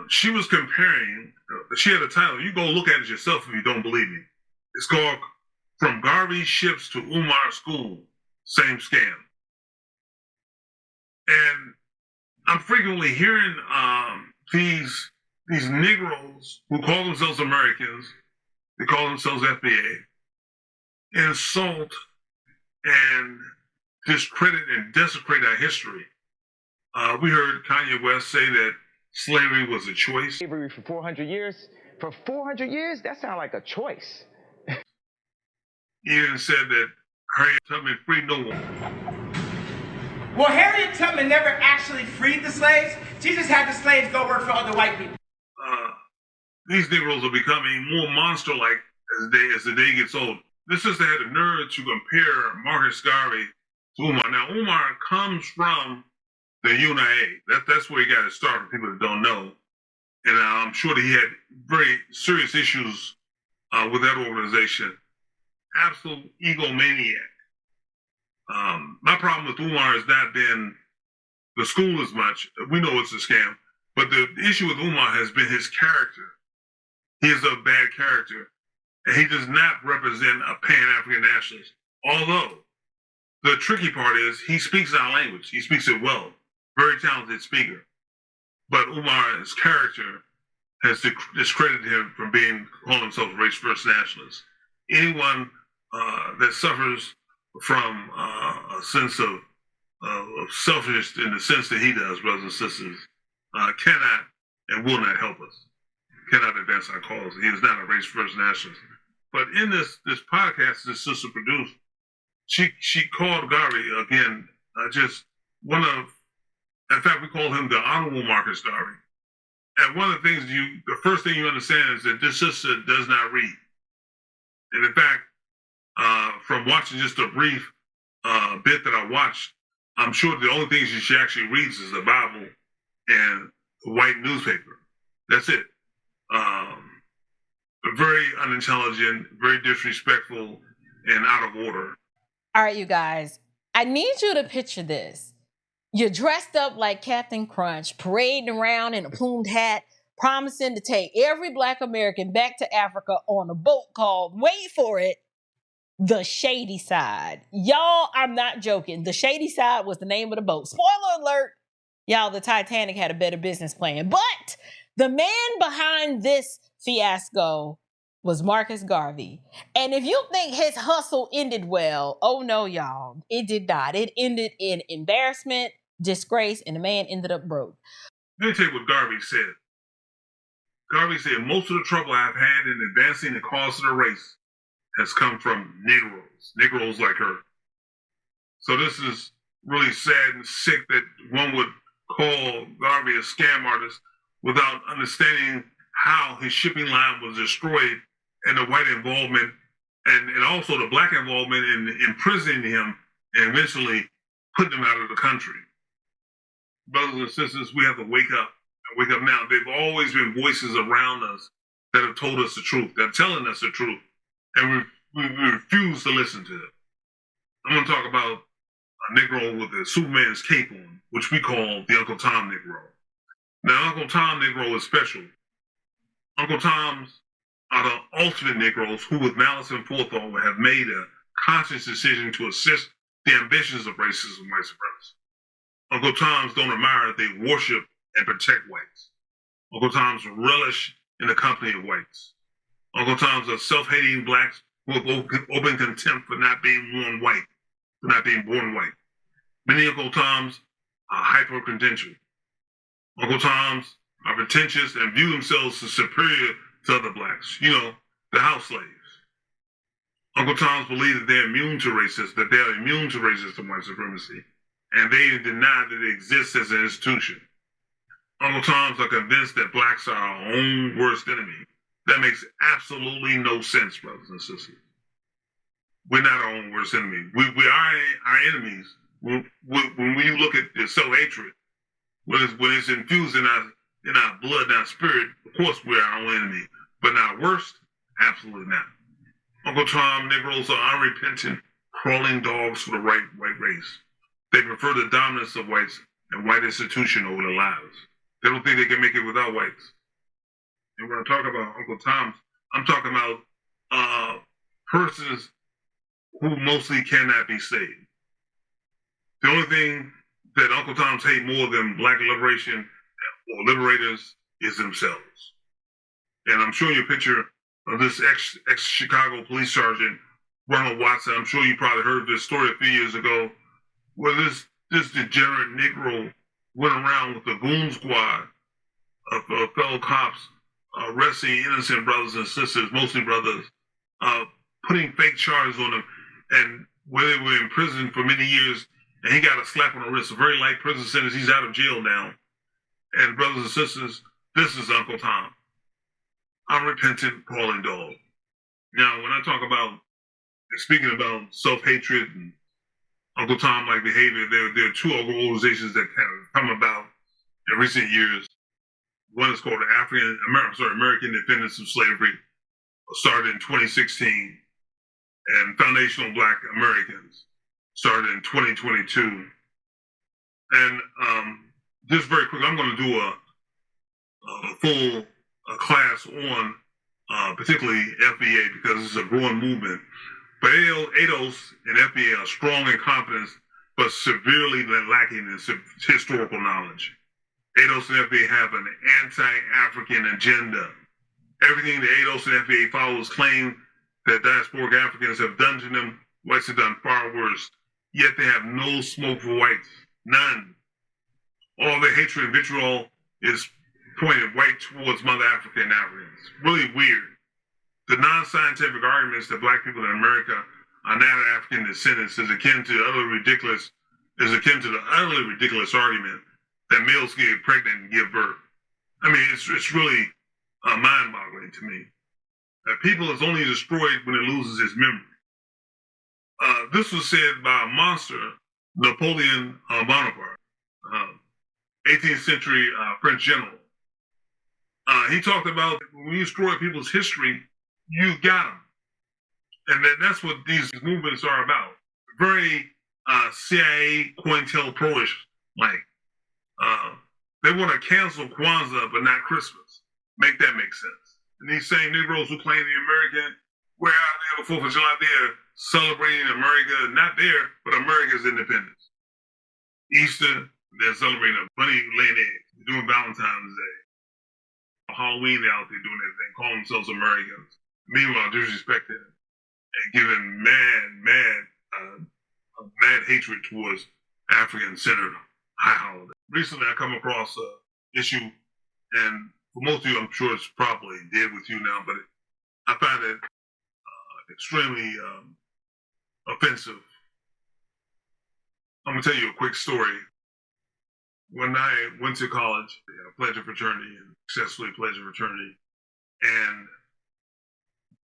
She was comparing, she had a title, you go look at it yourself if you don't believe me. It's called From Garvey Ships to Umar School, Same Scam. And I'm frequently hearing these Negroes who call themselves Americans, they call themselves FBA, insult and discredit and desecrate our history. We heard Kanye West say that slavery was a choice. Slavery for 400 years? For 400 years? That sounds like a choice. He even said that Harriet Tubman freed no one. Well, Harriet Tubman never actually freed the slaves. She just had the slaves go work for other white people. These Negroes are becoming more monster-like as the day gets old. This sister had the nerve to compare Marcus Garvey to Umar. Now, Umar comes from the UNIA. That's where he got his start, for people that don't know. And I'm sure that he had very serious issues with that organization. Absolute egomaniac. My problem with Umar has not been the school as much. We know it's a scam. But the issue with Umar has been his character. He is a bad character. And he does not represent a Pan-African nationalist. Although, the tricky part is he speaks our language. He speaks it well. Very talented speaker. But Umar's character has discredited him from calling himself a race-first nationalist. Anyone that suffers from a sense of selfishness in the sense that he does, brothers and sisters, cannot and will not help us, cannot advance our cause. He is not a race first nationalist. But in this podcast this sister produced, she called Garvey again, just one of, in fact, we call him the Honorable Marcus Garvey. And one of the things the first thing you understand is that this sister does not read. And in fact, from watching just a brief bit that I watched, I'm sure the only thing she actually reads is the Bible and the white newspaper. That's it. Very unintelligent, very disrespectful, and out of order. All right, you guys, I need you to picture this. You're dressed up like Captain Crunch, parading around in a plumed hat, promising to take every Black American back to Africa on a boat called, wait for it, the Shady Side. Y'all, I'm not joking. The Shady Side was the name of the boat. Spoiler alert, y'all, the Titanic had a better business plan. But the man behind this fiasco was Marcus Garvey. And if you think his hustle ended well, oh no, y'all, it did not. It ended in embarrassment, disgrace, and the man ended up broke. Let me tell you what Garvey said. Garvey said, most of the trouble I've had in advancing the cause of the race has come from Negroes like her. So this is really sad and sick that one would call Garvey a scam artist without understanding how his shipping line was destroyed and the white involvement and also the Black involvement in imprisoning him and eventually putting him out of the country. Brothers and sisters, we have to wake up and wake up now. They've always been voices around us that have told us the truth, that are telling us the truth, and we refuse to listen to it. I'm going to talk about a Negro with a Superman's cape on, which we call the Uncle Tom Negro. Now, Uncle Tom Negro is special. Uncle Toms are the ultimate Negroes who, with malice and forethought, have made a conscious decision to assist the ambitions of racism and white supremacy. Uncle Toms don't admire, they worship and protect whites. Uncle Toms relish in the company of whites. Uncle Toms are self-hating Blacks who have open contempt for not being born white. Many Uncle Toms are hyper-credentialed. Uncle Toms are pretentious and view themselves as superior to other Blacks, the house slaves. Uncle Toms believe that they're immune to racism, that they're immune to racism and white supremacy, and they deny that it exists as an institution. Uncle Toms are convinced that Blacks are our own worst enemy. That makes absolutely no sense, brothers and sisters. We're not our own worst enemy. We are our enemies. When we look at the self-hatred, when it's infused in our blood and our spirit, of course we're our own enemy. But our worst, absolutely not. Uncle Tom Negroes are unrepentant, crawling dogs for the white race. They prefer the dominance of whites and white institution over their lives. They don't think they can make it without whites. And when I talk about Uncle Toms, I'm talking about persons who mostly cannot be saved. The only thing that Uncle Toms hate more than Black liberation or liberators is themselves. And I'm showing you a picture of this ex-Chicago police sergeant, Ronald Watson. I'm sure you probably heard this story a few years ago, where this degenerate Negro went around with a goon squad of fellow cops, arresting innocent brothers and sisters, mostly brothers, putting fake charges on them, and where they were in prison for many years, and he got a slap on the wrist, a very light prison sentence. He's out of jail now. And brothers and sisters, this is Uncle Tom, unrepentant crawling dog. Now, when I talk about, speaking about self-hatred and Uncle Tom-like behavior, there are two organizations that kind of come about in recent years. One is called the American Defenders of Slavery, started in 2016, and Foundational Black Americans started in 2022. And just very quick, I'm going to do a full class on particularly FBA because it's a growing movement. But ADOS and FBA are strong in competence, but severely lacking in historical knowledge. ADOS and FBA have an anti-African agenda. Everything the ADOS and FBA follows claim that diasporic Africans have done to them, whites have done far worse. Yet they have no smoke for whites, none. All their hatred and vitriol is pointed right towards Mother Africa and Africans. Really weird. The non-scientific arguments that black people in America are not African descendants is akin to the utterly ridiculous argument that males get pregnant and give birth. I mean, it's really mind-boggling to me. That people is only destroyed when it loses its memory. This was said by a monster, Napoleon Bonaparte, 18th century French general. He talked about when you destroy people's history, you got them. And that's what these movements are about. Very CIA, COINTELPRO-ish like. They want to cancel Kwanzaa, but not Christmas. Make that make sense. And these same Negroes who claim the American, we're out there on 4th of July, they're celebrating America, not there, but America's independence. Easter, they're celebrating a bunny laying eggs. They're doing Valentine's Day. Halloween, they're out there doing everything, calling themselves Americans. Meanwhile, disrespecting and giving mad hatred towards African-centered high holiday. Recently, I come across an issue, and for most of you, I'm sure it's probably dead with you now, but I find it extremely offensive. I'm going to tell you a quick story. When I went to college, I pledged a fraternity and successfully pledged a fraternity. And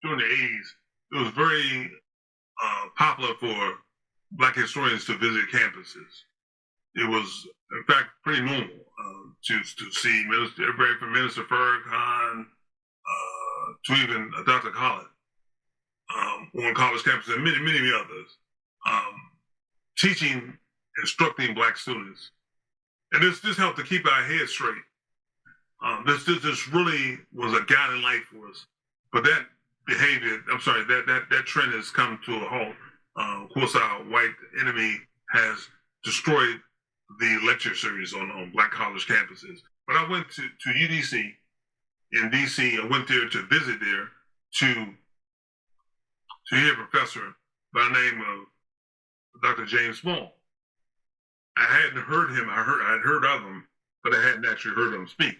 during the 80s, it was very popular for Black historians to visit campuses. It was, in fact, pretty normal to see everybody from Minister Farrakhan to even Dr. Khaled on college campuses and many others, teaching, instructing Black students. And this helped to keep our heads straight. This really was a guiding light for us. But that behavior, that trend has come to a halt. Of course, our white enemy has destroyed the lecture series on Black college campuses. But I went to UDC in DC. I went there to visit there to hear a professor by the name of Dr. James Small. I hadn't heard him. I'd heard of him, but I hadn't actually heard him speak.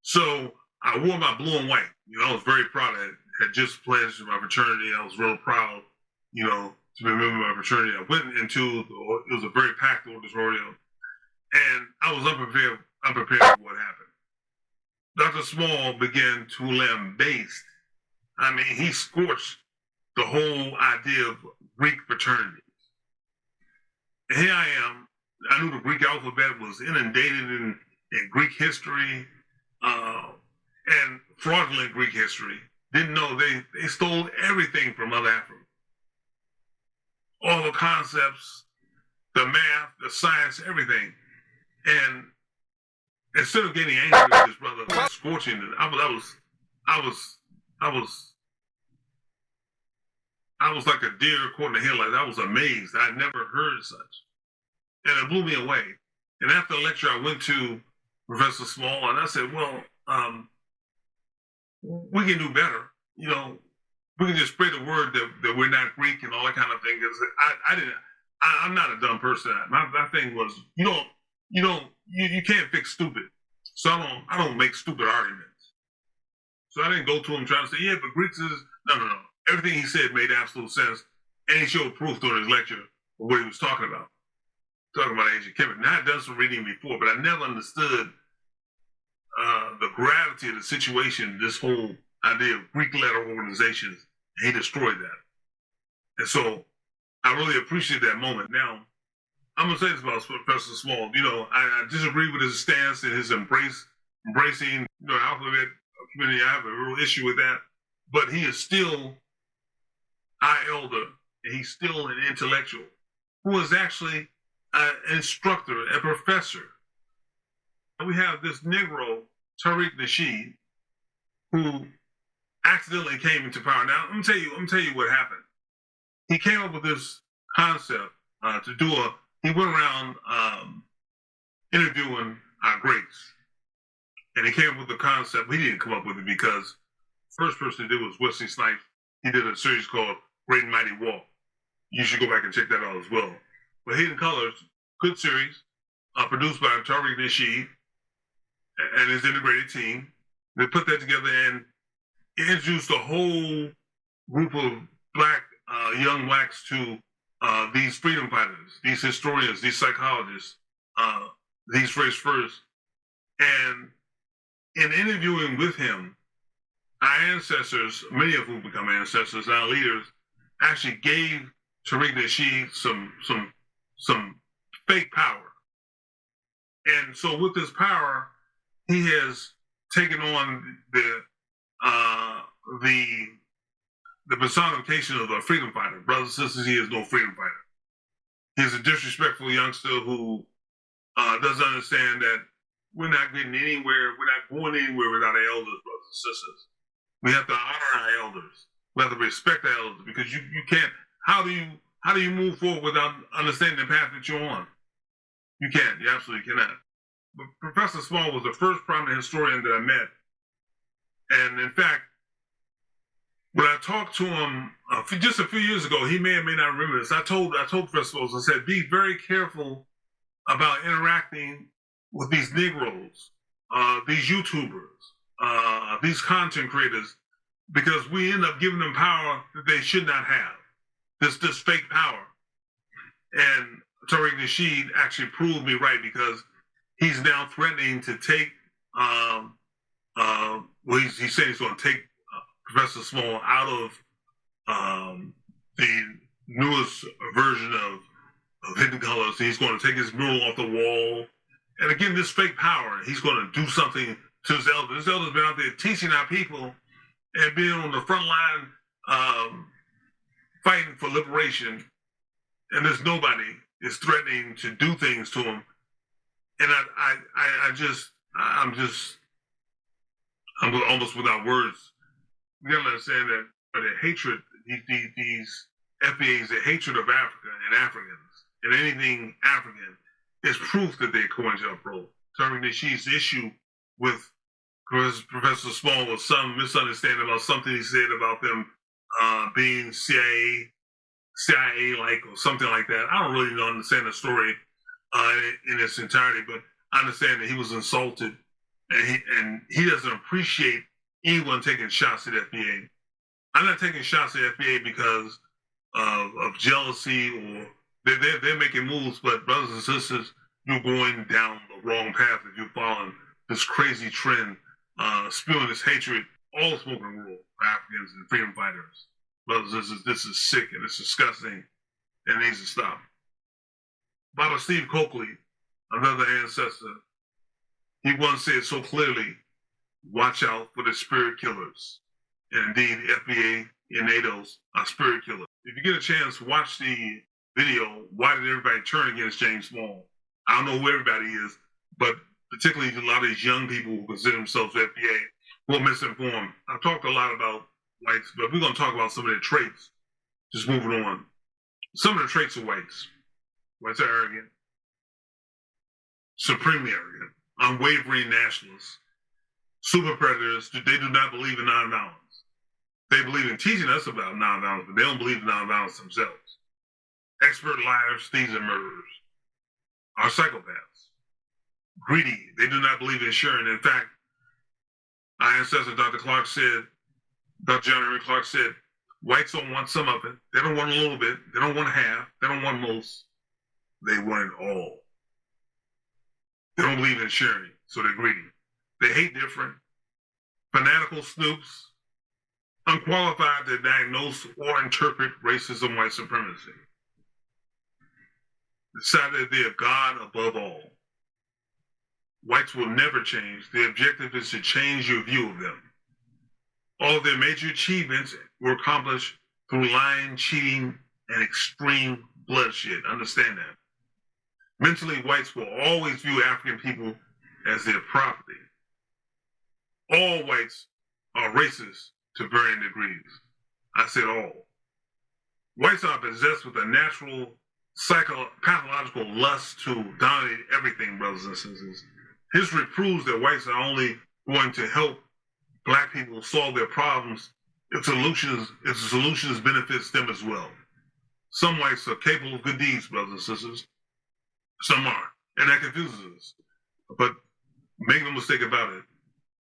So I wore my blue and white. I was very proud. I had just pledged to my fraternity. I was real proud, to be a member of my fraternity. I went into, it was a very packed auditorium, and I was unprepared for what happened. Dr. Small began to lambaste. I mean, he scorched the whole idea of Greek fraternities. And here I am. I knew the Greek alphabet was inundated in Greek history and fraudulent Greek history. Didn't know they stole everything from Mother Africa. All the concepts, the math, the science, everything. And instead of getting angry with his brother, scorching it, I was like a deer caught in the headlights. I was amazed. I'd never heard such. And it blew me away. And after the lecture, I went to Professor Small and I said, well, we can do better. We can just spread the word that we're not Greek and all that kind of thing. I'm not a dumb person. My thing was, you can't fix stupid. So I don't make stupid arguments. So I didn't go to him trying to say, yeah, but Greeks is, no. Everything he said made absolute sense. And he showed proof during his lecture of what he was talking about. Talking about ancient Kemet. Now I'd done some reading before, but I never understood the gravity of the situation, this whole idea of Greek letter organizations, and he destroyed that. And so I really appreciate that moment. Now, I'm going to say this about Professor Small. I disagree with his stance and his embracing the alphabet community. I have a real issue with that. But he is still our elder, and he's still an intellectual who is actually an instructor, a professor. We have this Negro, Tariq Nasheed, who accidentally came into power. Now, I'm tell you what happened. He came up with this concept he went around interviewing our greats. And he came up with the concept. He didn't come up with it because the first person to do it was Wesley Snipes. He did a series called Great and Mighty Walk. You should go back and check that out as well. But Hidden Colors, good series, produced by Tariq Nasheed. and his integrated team. They put that together and introduced a whole group of young blacks to these freedom fighters, these historians, these psychologists, these race first. And in interviewing with him, our ancestors, many of whom become ancestors, our leaders, actually gave Tariq Nasheed some fake power. And so with this power, he has taken on the personification of a freedom fighter. Brothers and sisters, he is no freedom fighter. He's a disrespectful youngster who doesn't understand that we're not getting anywhere, we're not going anywhere without our elders, brothers and sisters. We have to honor our elders. We have to respect our elders, because you can't, how do you move forward without understanding the path that you're on? You can't, you absolutely cannot. But Professor Small was the first prominent historian that I met. And in fact, when I talked to him just a few years ago, he may or may not remember this. I told Professor Small, I said, be very careful about interacting with these Negroes, these YouTubers, these content creators, because we end up giving them power that they should not have. This fake power. And Tariq Nasheed actually proved me right, because he's now threatening to take, he's saying he's going to take Professor Small out of the newest version of Hidden Colors. He's going to take his mural off the wall. And again, this fake power, he's going to do something to his elders. His elders have been out there teaching our people and being on the front line fighting for liberation. And there's nobody is threatening to do things to him. And I'm almost without words. You gotta understand that the hatred, these FBAs, the hatred of Africa and Africans and anything African is proof that they're COINTELPRO. Tariq Nasheed's issue with Professor Small was some misunderstanding about something he said about them being CIA-like or something like that. I don't really understand the story in its entirety, but I understand that he was insulted, and he doesn't appreciate anyone taking shots at FBA. I'm not taking shots at FBA because of jealousy, or they're making moves, but brothers and sisters, you're going down the wrong path if you're following this crazy trend, spewing this hatred, all smoking rule for Africans and freedom fighters. Brothers and sisters, this is sick and it's disgusting and it needs to stop. Baba Steve Coakley, another ancestor, he once said so clearly, watch out for the spirit killers. And indeed, FBA and NATOs are spirit killers. If you get a chance, watch the video, Why Did Everybody Turn Against James Small? I don't know who everybody is, but particularly a lot of these young people who consider themselves FBA who are misinformed. I've talked a lot about whites, but we're going to talk about some of their traits. Just moving on. Some of the traits of whites. Whites are arrogant, supremely arrogant, unwavering nationalists, super predators. They do not believe in nonviolence. They believe in teaching us about nonviolence, but they don't believe in nonviolence themselves. Expert liars, thieves, and murderers are psychopaths. Greedy. They do not believe in sharing. In fact, our ancestor, Dr. John Henry Clark said, whites don't want some of it. They don't want a little bit. They don't want half. They don't want most. They want it all. They don't believe in sharing, so they're greedy. They hate different, fanatical snoops, unqualified to diagnose or interpret racism, white supremacy. Decided that they are God above all. Whites will never change. The objective is to change your view of them. All of their major achievements were accomplished through lying, cheating, and extreme bloodshed. Understand that. Mentally, whites will always view African people as their property. All whites are racist to varying degrees. I said all. Whites are possessed with a natural pathological lust to dominate everything, brothers and sisters. History proves that whites are only going to help black people solve their problems if the solutions benefits them as well. Some whites are capable of good deeds, brothers and sisters. Some aren't, and that confuses us. But Make no mistake about it,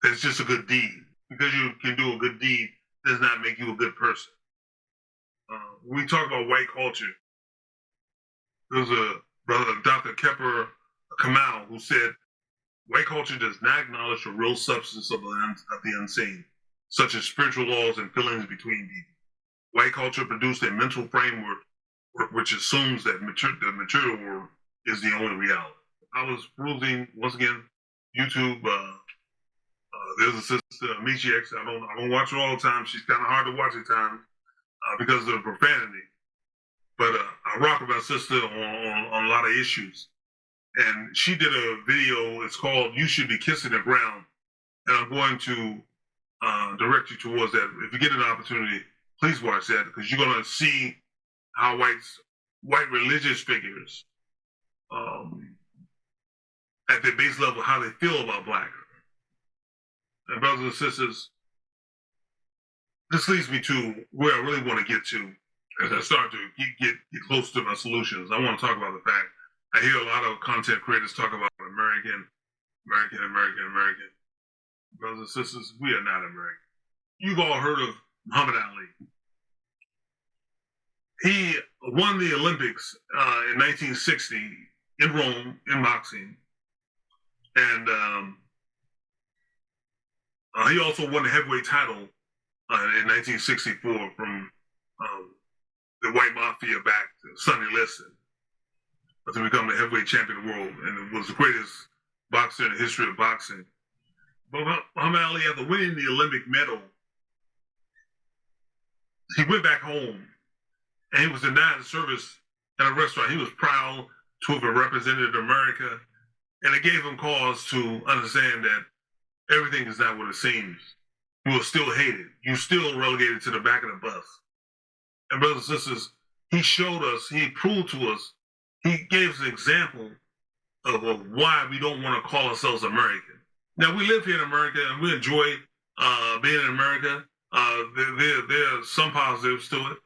it's just a good deed. Because you can do a good deed does not make you a good person. When we talk about white culture, there's a brother, Dr. Kepper Kamal, who said, white culture does not acknowledge the real substance of the unseen, such as spiritual laws and feelings between people. White culture produced a mental framework which assumes that the material world is the only reality. I was perusing, once again, YouTube. There's a sister, Michi X. I don't watch her all the time. She's kind of hard to watch at times because of the profanity. But I rock with my sister on a lot of issues. And she did a video, it's called You Should Be Kissing the Ground. And I'm going to direct you towards that. If you get an opportunity, please watch that, because you're going to see how white religious figures, at their base level, how they feel about Black. And brothers and sisters, this leads me to where I really want to get to as I start to get close to my solutions. I want to talk about the fact I hear a lot of content creators talk about American. Brothers and sisters, we are not American. You've all heard of Muhammad Ali. He won the Olympics in 1960 in Rome in boxing. And he also won the heavyweight title in 1964 from the white mafia back to Sonny Liston to become the heavyweight champion of the world, and it was the greatest boxer in the history of boxing. But Muhammad Ali, after winning the Olympic medal, he went back home and he was denied service at a restaurant. He was proud to have represented America, and it gave him cause to understand that everything is not what it seems. You are still hated. You're still relegated to the back of the bus. And brothers and sisters, he showed us, he proved to us, he gave us an example of why we don't want to call ourselves American. Now, we live here in America and we enjoy being in America. There are some positives to it.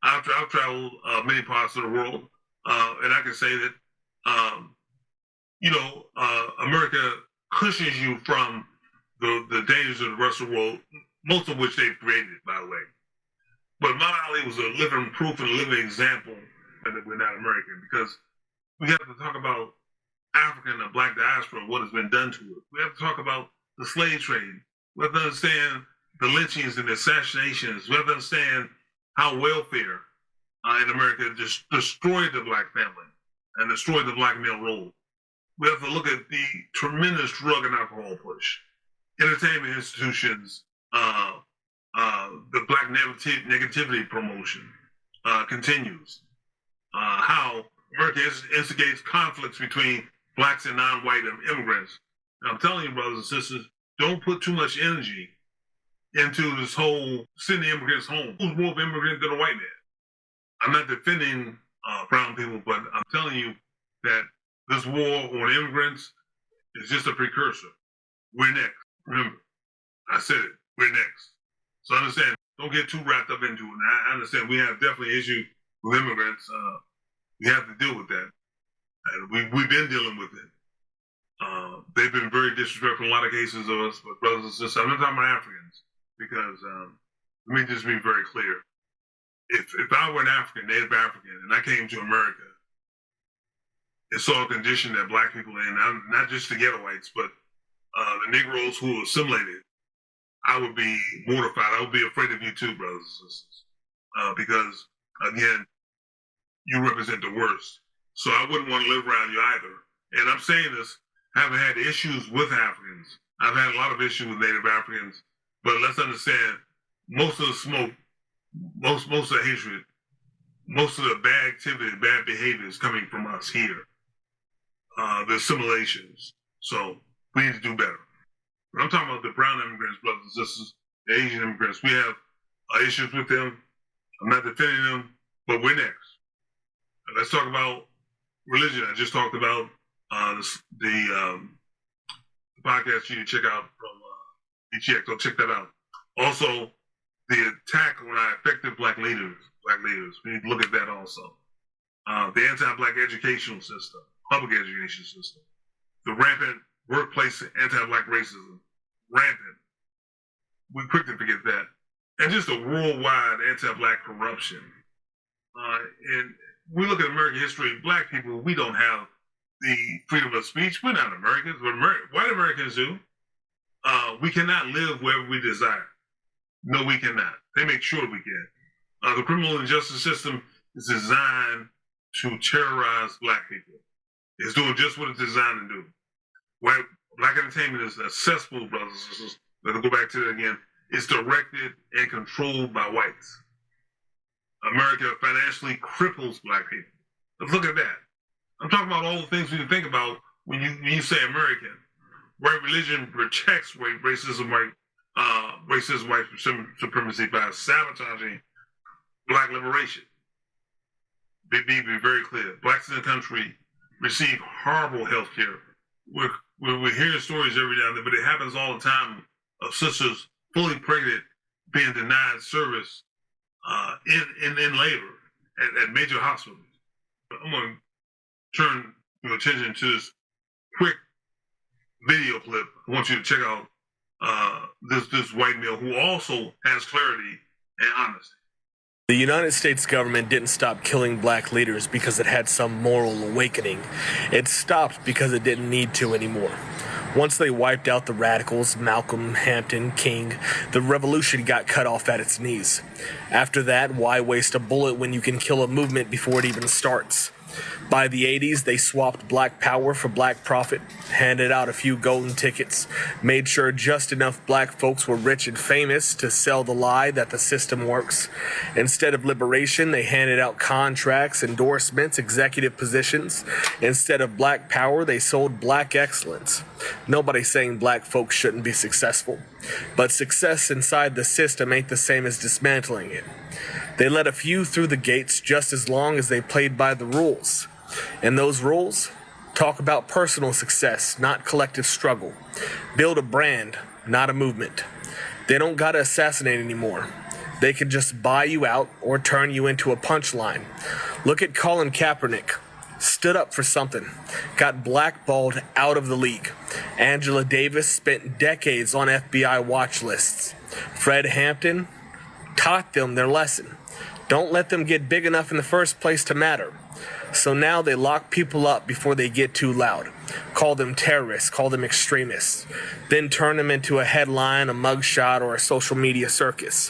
I've traveled many parts of the world, and I can say that, America cushions you from the dangers of the rest of the world, most of which they've created, by the way. But Muhammad Ali was a living proof and a living example that we're not American, because we have to talk about African and Black diaspora, what has been done to it. We have to talk about the slave trade. We have to understand the lynchings and the assassinations. We have to understand how welfare in America just destroyed the Black family and destroyed the Black male role. We have to look at the tremendous drug and alcohol push, entertainment institutions, the Black negativity promotion continues. How America instigates conflicts between Blacks and non-white immigrants. And I'm telling you, brothers and sisters, don't put too much energy into this whole sending immigrants home. Who's more of an immigrant than a white man? I'm not defending brown people, but I'm telling you that this war on immigrants is just a precursor. We're next. Remember, I said it. We're next. So understand, don't get too wrapped up into it. And I understand we have definitely issues with immigrants. We have to deal with that. And we've been dealing with it. They've been very disrespectful in a lot of cases of us, but brothers and sisters, I'm not talking about Africans, because let me just be very clear. If I were an African, Native African, and I came to America and saw a condition that Black people in, not just the ghetto whites, but the Negroes who were assimilated, I would be mortified. I would be afraid of you too, brothers and sisters, because, again, you represent the worst. So I wouldn't want to live around you either. And I'm saying this, having had issues with Africans. I've had a lot of issues with Native Africans, but let's understand, most of the smoke, most of the hatred, most of the bad activity, bad behavior is coming from us here. The assimilations. So we need to do better. But I'm talking about the brown immigrants, brothers and sisters, the Asian immigrants. We have issues with them. I'm not defending them, but we're next. And let's talk about religion. I just talked about the podcast you need to check out from EGX. Go check that out. Also, the attack on our effective black leaders. We need to look at that also. The anti-Black educational system, public education system, the rampant workplace anti-black racism, rampant. We quickly forget that. And just a worldwide anti-black corruption. And we look at American history, black people, we don't have the freedom of speech. We're not Americans. What white Americans do, we cannot live wherever we desire. No, we cannot. They make sure we can. The criminal and justice system is designed to terrorize black people. It's doing just what it's designed to do. White black entertainment is a cesspool, brothers and sisters. Let me go back to that again. It's directed and controlled by whites. America financially cripples black people. Let's look at that. I'm talking about all the things we can think about when you say American. White religion protects racism, white supremacy by sabotaging black liberation. Be very clear. Blacks in the country receive horrible health care. We're hearing stories every now and then, but it happens all the time of sisters fully pregnant being denied service in labor at major hospitals. I'm going to turn your attention to this quick video clip. I want you to check out this white male who also has clarity and honesty. The United States government didn't stop killing black leaders because it had some moral awakening. It stopped because it didn't need to anymore. Once they wiped out the radicals, Malcolm, Hampton, King, the revolution got cut off at its knees. After that, why waste a bullet when you can kill a movement before it even starts? By the 80s, they swapped black power for black profit, handed out a few golden tickets, made sure just enough black folks were rich and famous to sell the lie that the system works. Instead of liberation, they handed out contracts, endorsements, executive positions. Instead of black power, they sold black excellence. Nobody's saying black folks shouldn't be successful, but success inside the system ain't the same as dismantling it. They let a few through the gates just as long as they played by the rules. And those rules talk about personal success, not collective struggle. Build a brand, not a movement. They don't gotta assassinate anymore. They can just buy you out or turn you into a punchline. Look at Colin Kaepernick. Stood up for something. Got blackballed out of the league. Angela Davis spent decades on FBI watch lists. Fred Hampton taught them their lesson. Don't let them get big enough in the first place to matter. So now they lock people up before they get too loud. Call them terrorists, call them extremists. Then turn them into a headline, a mugshot, or a social media circus.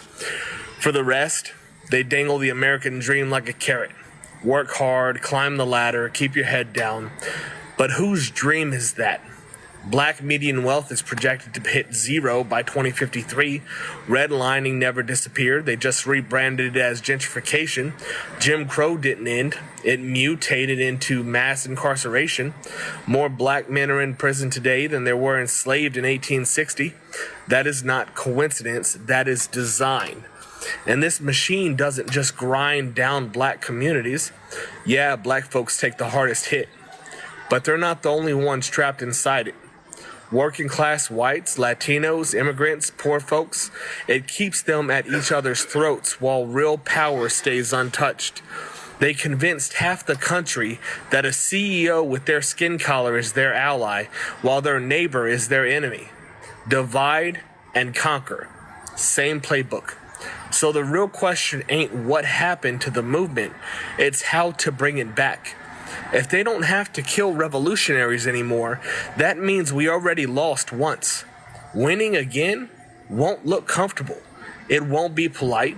For the rest, they dangle the American dream like a carrot. Work hard, climb the ladder, keep your head down. But whose dream is that? Black median wealth is projected to hit 0 by 2053. Redlining never disappeared. They just rebranded it as gentrification. Jim Crow didn't end. It mutated into mass incarceration. More black men are in prison today than there were enslaved in 1860. That is not coincidence. That is design. And this machine doesn't just grind down black communities. Yeah, black folks take the hardest hit, but they're not the only ones trapped inside it. Working class whites, Latinos, immigrants, poor folks, it keeps them at each other's throats while real power stays untouched. They convinced half the country that a CEO with their skin color is their ally, while their neighbor is their enemy. Divide and conquer. Same playbook. So the real question ain't what happened to the movement, it's how to bring it back. If they don't have to kill revolutionaries anymore, that means we already lost once. Winning again won't look comfortable. It won't be polite.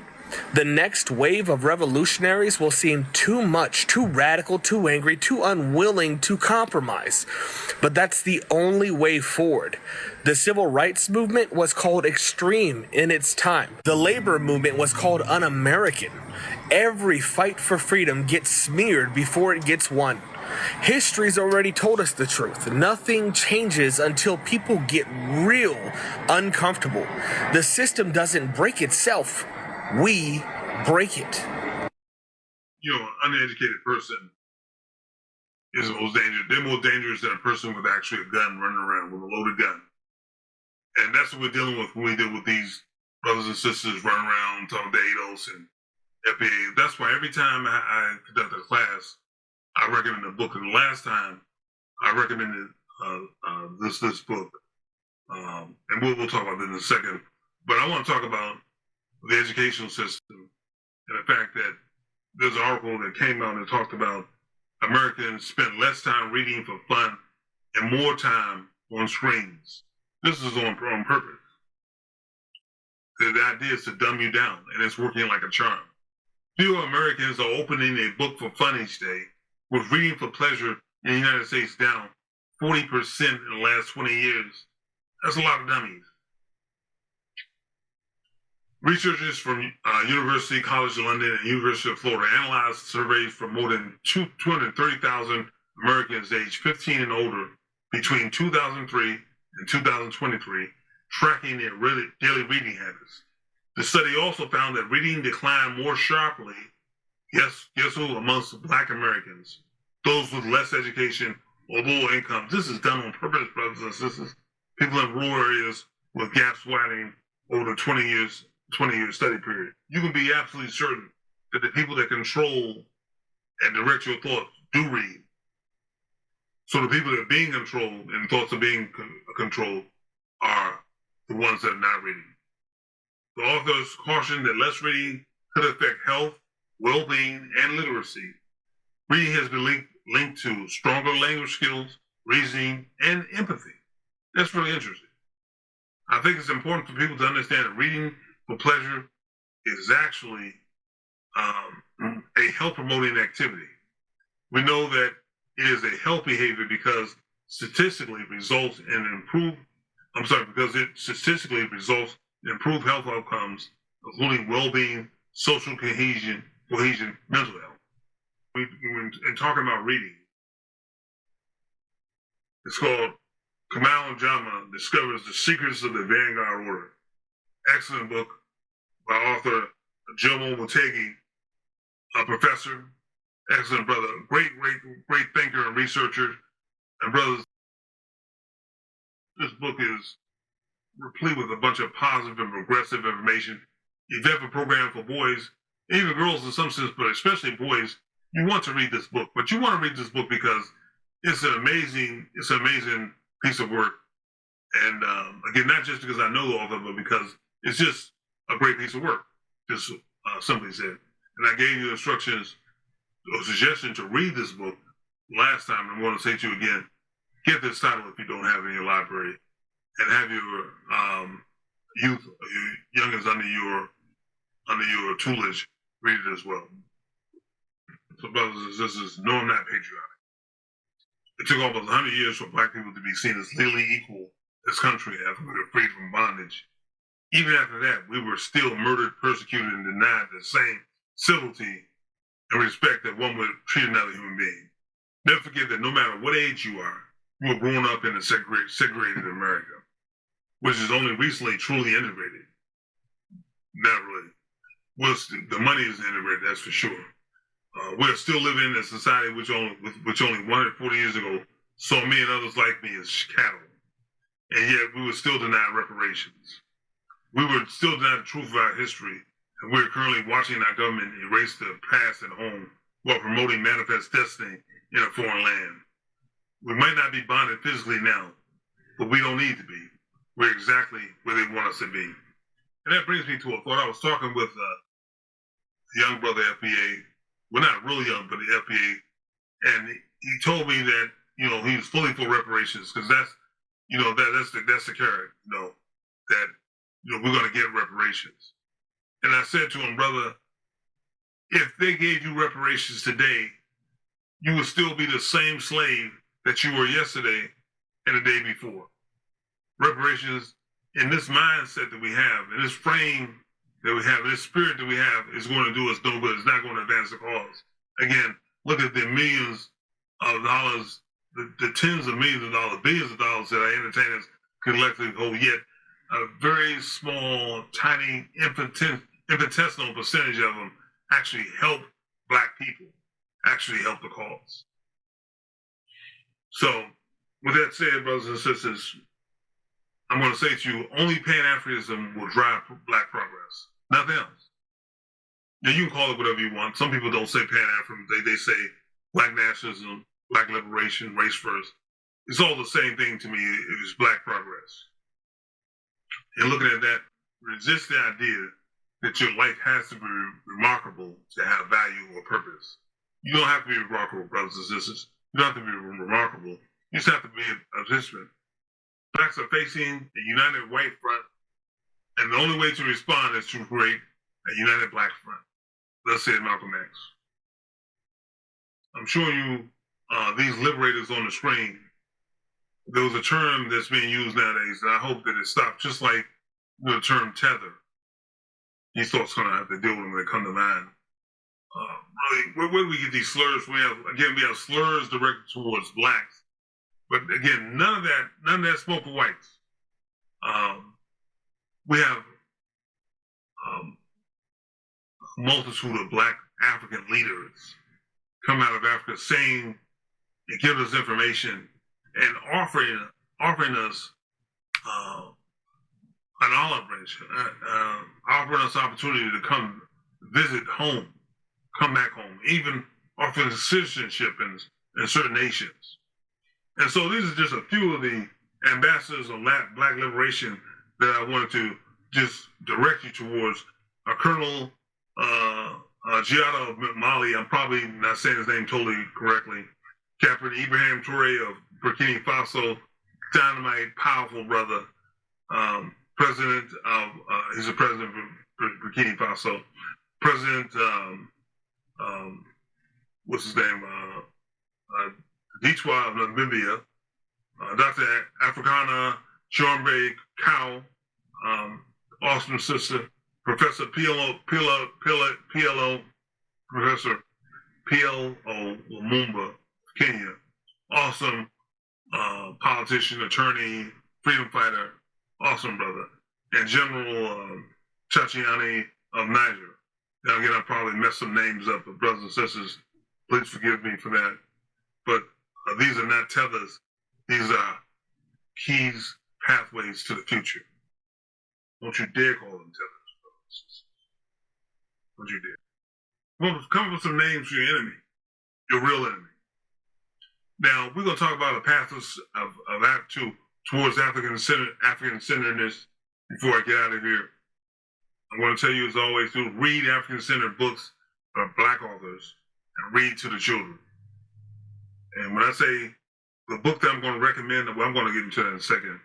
The next wave of revolutionaries will seem too much, too radical, too angry, too unwilling to compromise. But that's the only way forward. The civil rights movement was called extreme in its time. The labor movement was called un-American. Every fight for freedom gets smeared before it gets won. History's already told us the truth. Nothing changes until people get real uncomfortable. The system doesn't break itself. We break it. You know, an uneducated person is the most dangerous. They're more dangerous than a person with actually a gun running around with a loaded gun. And that's what we're dealing with when we deal with these brothers and sisters running around talking to ADOS and FBA. That's why every time I conduct a class, I recommend a book. And the last time I recommended this book, and we'll talk about that in a second. But I want to talk about the educational system and the fact that there's an article that came out and talked about Americans spent less time reading for fun and more time on screens. This is on purpose. The idea is to dumb you down, and it's working like a charm. Fewer Americans are opening a book for fun each day, with reading for pleasure in the United States down 40% in the last 20 years. That's a lot of dummies. Researchers from University College London and University of Florida analyzed surveys from more than 230,000 Americans aged 15 and older between 2003 and 2023, tracking their daily reading habits. The study also found that reading declined more sharply, guess who, amongst Black Americans, those with less education or lower incomes. This is done on purpose, brothers and sisters. People in rural areas with gaps widening over the 20-year study period. You can be absolutely certain that the people that control and direct your thoughts do read. So the people that are being controlled and thoughts are being controlled are the ones that are not reading. The authors caution that less reading could affect health, well-being, and literacy. Reading has been linked to stronger language skills, reasoning, and empathy. That's really interesting. I think it's important for people to understand that reading for pleasure is actually a health-promoting activity. We know that it is a health behavior because statistically results in improved health outcomes, including well-being, social cohesion, mental health. In talking about reading, it's called Kamal Jama Discovers the Secrets of the Vanguard Order. Excellent book by author Jomo Mutegi, a professor, excellent brother, great thinker and researcher. And brothers, this book is replete with a bunch of positive and progressive information. If you have a program for boys, even girls in some sense, but especially boys, you want to read this book. But you want to read this book because it's an amazing piece of work. And again, not just because I know the author, but because it's just a great piece of work, just simply said. And I gave you instructions or suggestion to read this book last time. I'm going to say to you again, get this title if you don't have it in your library, and have your youth, your youngins under your tutelage read it as well. So brothers and sisters, no, I'm not patriotic. It took almost 100 years for Black people to be seen as legally equal in this country after we were freed from bondage. Even after that, we were still murdered, persecuted, and denied the same civility and respect that one would treat another human being. Never forget that no matter what age you are, you were grown up in a segregated America, which is only recently truly integrated. Not really. Well, the money is integrated, that's for sure. We're still living in a society which only 140 years ago saw me and others like me as cattle. And yet we were still denied reparations. We were still denied the truth of our history, and we're currently watching our government erase the past at home while promoting manifest destiny in a foreign land. We might not be bonded physically now, but we don't need to be. We're exactly where they want us to be. And that brings me to a thought. I was talking with a young brother FBA, well, not really young, but the FBA, and he told me that, he was fully for reparations, because that's the carrot, that we're going to get reparations. And I said to him, brother, if they gave you reparations today, you would still be the same slave that you were yesterday and the day before. Reparations, in this mindset that we have, in this frame that we have, this spirit that we have, is going to do us no good. It's not going to advance the cause. Again, look at the millions of dollars, the tens of millions of dollars, billions of dollars that our entertainers collectively hold, yet a very small, tiny, infinitesimal percentage of them actually help Black people, actually help the cause. So, with that said, brothers and sisters, I'm going to say to you, only Pan-Africanism will drive Black progress, nothing else. Now, you can call it whatever you want. Some people don't say Pan-African, they say Black nationalism, Black liberation, race first. it's all the same thing to me. It was Black progress. And looking at that, resist the idea that your life has to be remarkable to have value or purpose. You don't have to be remarkable, brothers and sisters. You don't have to be remarkable. You just have to be a participant. Blacks are facing a united white front, and the only way to respond is to create a united Black front. Thus said Malcolm X. I'm showing you these liberators on the screen. There was a term that's being used nowadays, and I hope that it stops, just like the term tether. These thoughts going to have to deal with them when they come to mind. Really, where do we get these slurs? We have slurs directed towards Blacks, but again, none of that smoke for whites. We have a multitude of Black African leaders come out of Africa saying and giving us information and offering us an olive branch, offering us opportunity to come visit home, come back home, even offering citizenship in certain nations. And so these are just a few of the ambassadors of Black liberation that I wanted to just direct you towards. Colonel Giada of Mali, I'm probably not saying his name totally correctly. Captain Ibrahim Touré of Burkina Faso, dynamite, powerful brother. President of, he's the president of Burkina Faso. President, what's his name? Dichwa of Namibia. Dr. Afrikana Chombe Cow, awesome sister. Professor PLO, Professor PLO Lumumba, Kenya. Awesome politician, attorney, freedom fighter. Awesome brother. And General Chachiani of Niger. Now again, I probably messed some names up, but brothers and sisters, please forgive me for that. But these are not tethers. These are keys, pathways to the future. Don't you dare call them tethers, brothers and sisters. Don't you dare. Come up with some names for your enemy, your real enemy. Now, we're going to talk about the path towards African-centeredness before I get out of here. I'm going to tell you, as always, to read African-centered books by Black authors and read to the children. And when I say the book that I'm going to recommend, well, I'm going to get into that in a second.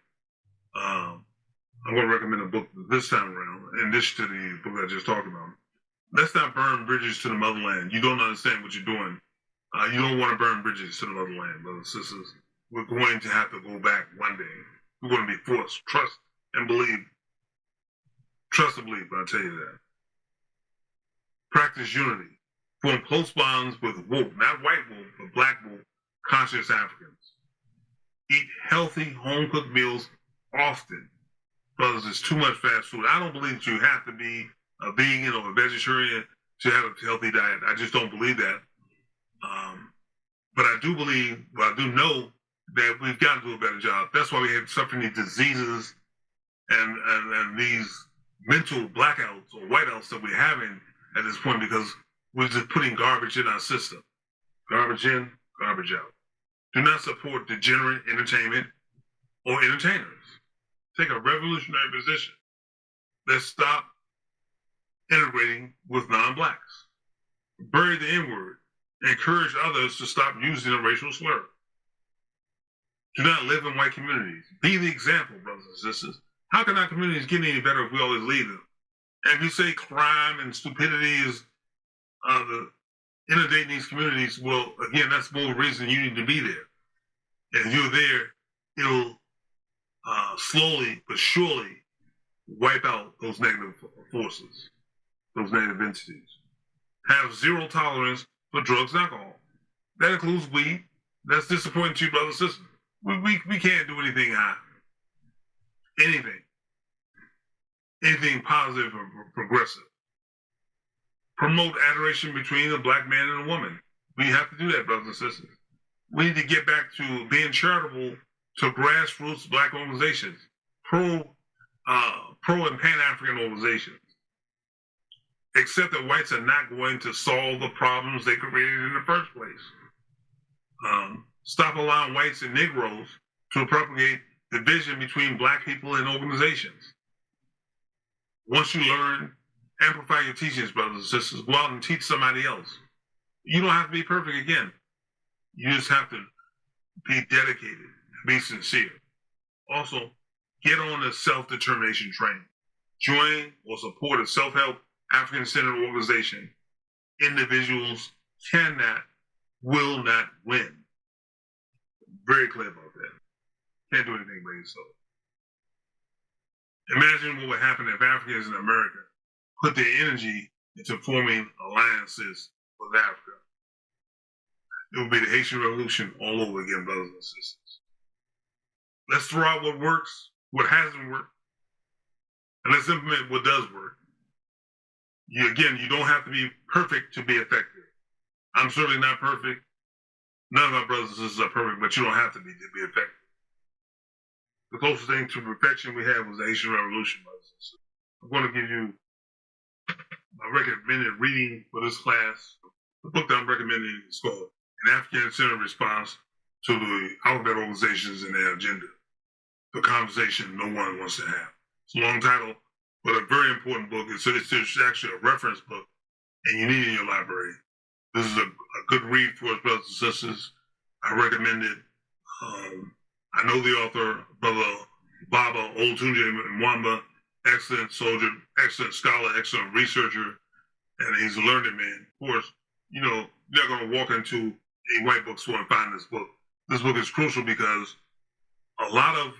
I'm going to recommend a book this time around, in addition to the book I just talked about. Let's not burn bridges to the motherland. You don't understand what you're doing. You don't want to burn bridges to the motherland, brothers and sisters. We're going to have to go back one day. We're going to be forced. Trust and believe. Trust and believe, but I'll tell you that. Practice unity. Form close bonds with woke, not white woke, but Black woke, conscious Africans. Eat healthy, home-cooked meals often. Brothers, it's too much fast food. I don't believe that you have to be a vegan or a vegetarian to have a healthy diet. I just don't believe that. But I do believe, well, I do know that we've got to do a better job. That's why we have suffering these diseases and these mental blackouts or whiteouts that we're having at this point, because we're just putting garbage in our system. Garbage in, garbage out. Do not support degenerate entertainment or entertainers. Take a revolutionary position. Let's stop integrating with non-Blacks. Bury the N-word. Encourage others to stop using a racial slur. Do not live in white communities. Be the example, brothers and sisters. How can our communities get any better if we always leave them? And if you say crime and stupidity is inundating these communities, well, again, that's more reason you need to be there. And if you're there, it'll slowly but surely wipe out those negative forces, those negative entities. Have zero tolerance for drugs and alcohol. That includes weed. That's disappointing to you, brothers and sisters. We can't do anything high. Anything positive or progressive. Promote adoration between a Black man and a woman. We have to do that, brothers and sisters. We need to get back to being charitable to grassroots Black organizations, pro and Pan-African organizations. Except that whites are not going to solve the problems they created in the first place. Stop allowing whites and Negroes to propagate division between black people and organizations. Once you learn, amplify your teachings, brothers and sisters. Go out and teach somebody else. You don't have to be perfect again. You just have to be dedicated, be sincere. Also, get on the self-determination train. Join or support a self-help African-centered organization. Individuals cannot, will not win. Very clear about that. Can't do anything by yourself. Imagine what would happen if Africans in America put their energy into forming alliances with Africa. It would be the Haitian Revolution all over again, brothers and sisters. Let's throw out what works, what hasn't worked, and let's implement what does work. You don't have to be perfect to be effective. I'm certainly not perfect. None of our brothers and sisters are perfect, but you don't have to be effective. The closest thing to perfection we had was the Haitian Revolution, brothers and sisters. I'm going to give you my recommended reading for this class. The book that I'm recommending is called An African-Centered Response to the Alphabet Organizations and Their Agenda. The Conversation No One Wants to Have. It's a long title, but a very important book. It's actually a reference book, and you need it in your library. This is a good read for us, brothers and sisters. I recommend it. I know the author, Brother Baba Olatunji Mwamba, excellent soldier, excellent scholar, excellent researcher, and he's a learned man. Of course, you're not going to walk into a white bookstore and find this book. This book is crucial because a lot of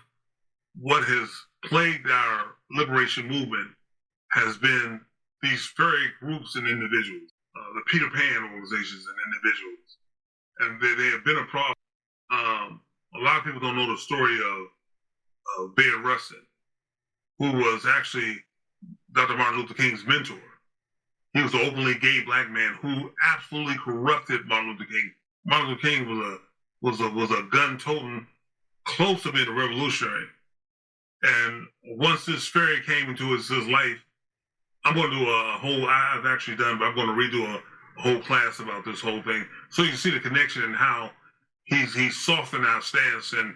what has plagued our liberation movement has been these very groups and individuals, the Peter Pan organizations and individuals. And they have been a problem. A lot of people don't know the story of Bayard Rustin, who was actually Dr. Martin Luther King's mentor. He was an openly gay black man who absolutely corrupted Martin Luther King. Martin Luther King was a gun-toting, close to being a revolutionary. And once this fairy came into his life, I'm going to do I've actually done, but I'm going to redo a whole class about this whole thing. So you can see the connection and how he's softened our stance and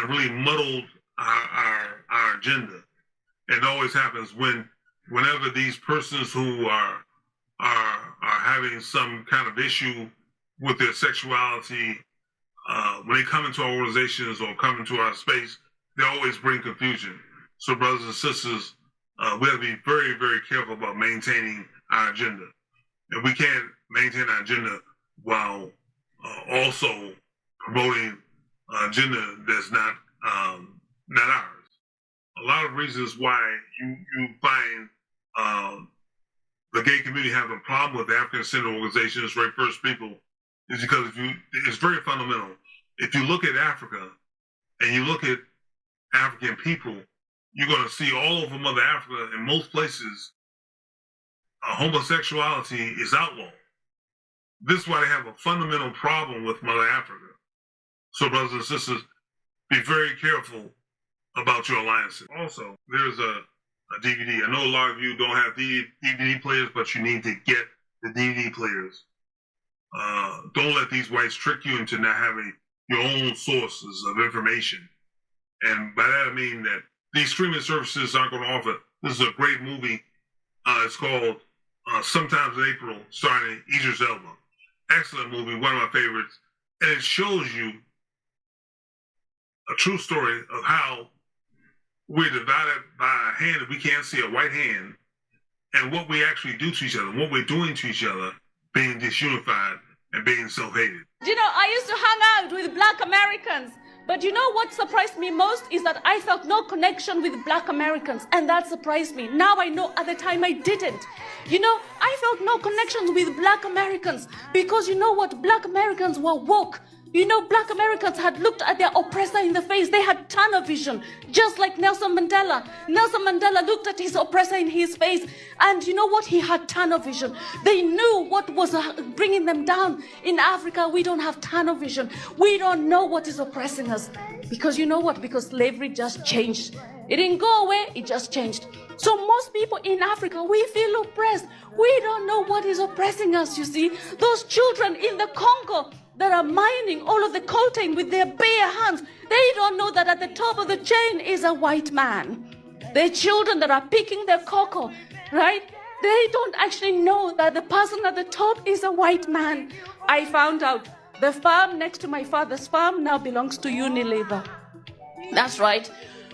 really muddled our agenda. And it always happens whenever these persons who are having some kind of issue with their sexuality, when they come into our organizations or come into our space, they always bring confusion. So brothers and sisters, we have to be very, very careful about maintaining our agenda. And we can't maintain our agenda while also promoting an agenda that's not ours. A lot of reasons why you find the gay community having a problem with the African-centered organizations, Right First People, is because it's very fundamental. If you look at Africa and you look at African people, you're going to see all over Mother Africa, in most places, homosexuality is outlawed. This is why they have a fundamental problem with Mother Africa. So brothers and sisters, be very careful about your alliances. Also, there's a DVD. I know a lot of you don't have DVD players, but you need to get the DVD players. Don't let these whites trick you into not having your own sources of information. And by that I mean that these streaming services aren't going to offer. This is a great movie. It's called Sometimes in April, starring Idris Elba. Excellent movie, one of my favorites. And it shows you a true story of how we're divided by a hand that we can't see, a white hand, and what we actually do to each other, what we're doing to each other, being disunified and being self-hated. I used to hang out with Black Americans. But what surprised me most is that I felt no connection with Black Americans, and that surprised me. Now I know at the time I didn't. I felt no connection with Black Americans because Black Americans were woke. Black Americans had looked at their oppressor in the face. They had tunnel vision, just like Nelson Mandela. Nelson Mandela looked at his oppressor in his face, and he had tunnel vision. They knew what was bringing them down. In Africa, we don't have tunnel vision. We don't know what is oppressing us. Because Because slavery just changed. It didn't go away, it just changed. So most people in Africa, we feel oppressed. We don't know what is oppressing us, you see. Those children in the Congo, that are mining all of the coltan with their bare hands, they don't know that at the top of the chain is a white man. The children that are picking their cocoa, right? They don't actually know that the person at the top is a white man. I found out the farm next to my father's farm now belongs to Unilever. That's right.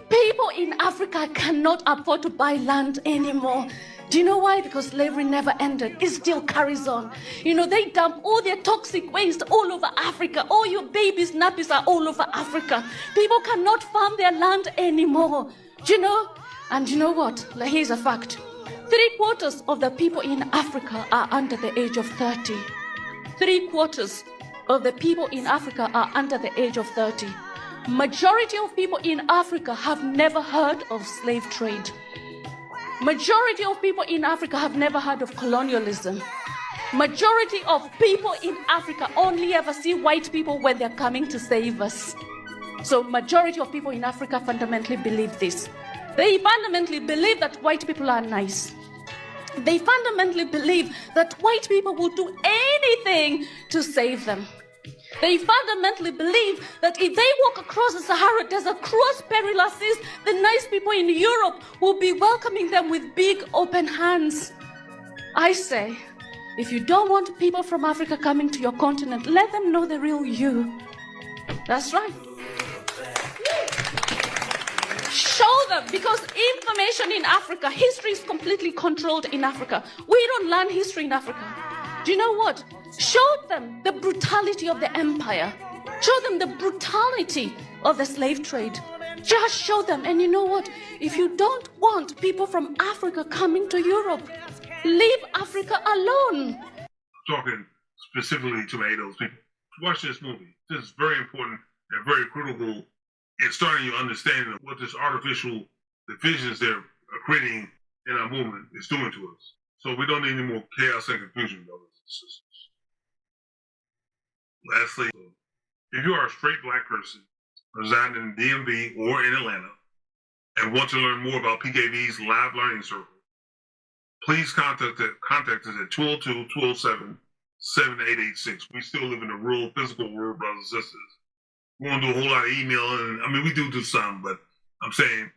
People in Africa cannot afford to buy land anymore. Do you know why? Because slavery never ended. It still carries on. You know, they dump all their toxic waste all over Africa. All your babies' nappies are all over Africa. People cannot farm their land anymore. Do you know? And you know what? Like, here's a fact. 3/4 of the people in Africa are under the age of 30. 3/4 of the people in Africa are under the age of 30. Majority of people in Africa have never heard of slave trade. Majority of people in Africa have never heard of colonialism. Majority of people in Africa only ever see white people when they're coming to save us. So majority of people in Africa fundamentally believe this. They fundamentally believe that white people are nice. They fundamentally believe that white people will do anything to save them. They fundamentally believe that if they walk across the Sahara Desert, cross perilous seas, the nice people in Europe will be welcoming them with big open hands. I say, if you don't want people from Africa coming to your continent, let them know the real you. That's right. Show them, because information in Africa, history is completely controlled in Africa. We don't learn history in Africa. Do you know what? Show them the brutality of the empire. Show them the brutality of the slave trade. Just show them. And you know what? If you don't want people from Africa coming to Europe, leave Africa alone. Talking specifically to those people, watch this movie. This is very important and very critical in starting your understanding of what this artificial divisions they're creating in our movement is doing to us. So we don't need any more chaos and confusion, brothers and sisters. Lastly, if you are a straight black person residing in DMV or in Atlanta and want to learn more about PKV's live learning circle, please contact us at 202-207-7886. We still live in the real physical world, brothers and sisters. We won't do a whole lot of emailing. I mean, we do some, but I'm saying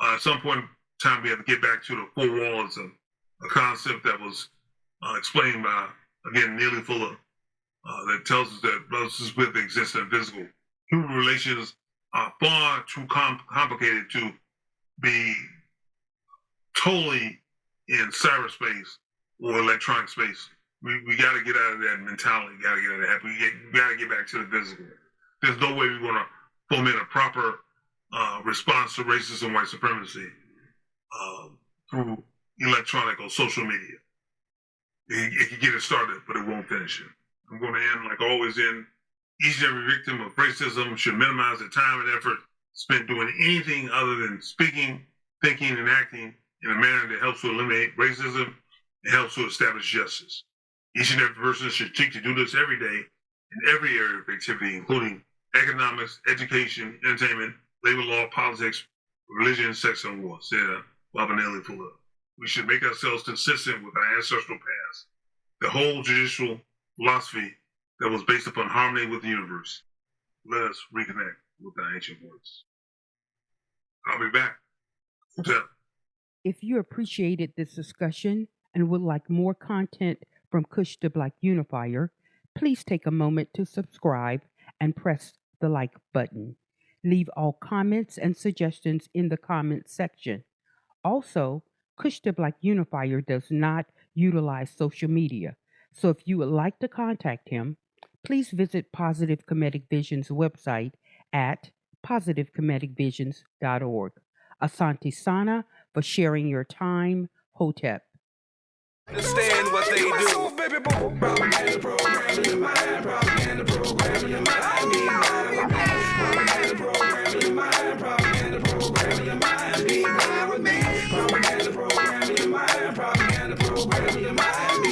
at some point in time we have to get back to the four walls of a concept that was explained by, again, Neely Fuller, that tells us that brothers with exist in physical. Human relations are far too complicated to be totally in cyberspace or electronic space. We got to get out of that mentality. Got to get out of that. We got to get back to the physical. There's no way we want to foment a proper response to racism and white supremacy through electronic or social media. It can get it started, but it won't finish it. I'm going to end, like I always end, each and every victim of racism should minimize the time and effort spent doing anything other than speaking, thinking, and acting in a manner that helps to eliminate racism and helps to establish justice. Each and every person should seek to do this every day in every area of activity, including economics, education, entertainment, labor law, politics, religion, sex, and war, said Baba Neely Fuller. We should make ourselves consistent with our ancestral past. The whole judicial philosophy that was based upon harmony with the universe. Let us reconnect with our ancient words. I'll be back. If you appreciated this discussion and would like more content from Kush the Black Unifier, please take a moment to subscribe and press the like button. Leave all comments and suggestions in the comments section. Also, Kush the Black Unifier does not utilize social media, so if you would like to contact him, please visit Positive Comedic Vision's website at positivecomedicvisions.org. Asante Sana for sharing your time, Hotep. Understand what they do. Propaganda program in your mind, propaganda program in your mind. Propaganda program in your mind, propaganda program in your mind. Be mine with me. Propaganda program in your mind, propaganda program in your mind.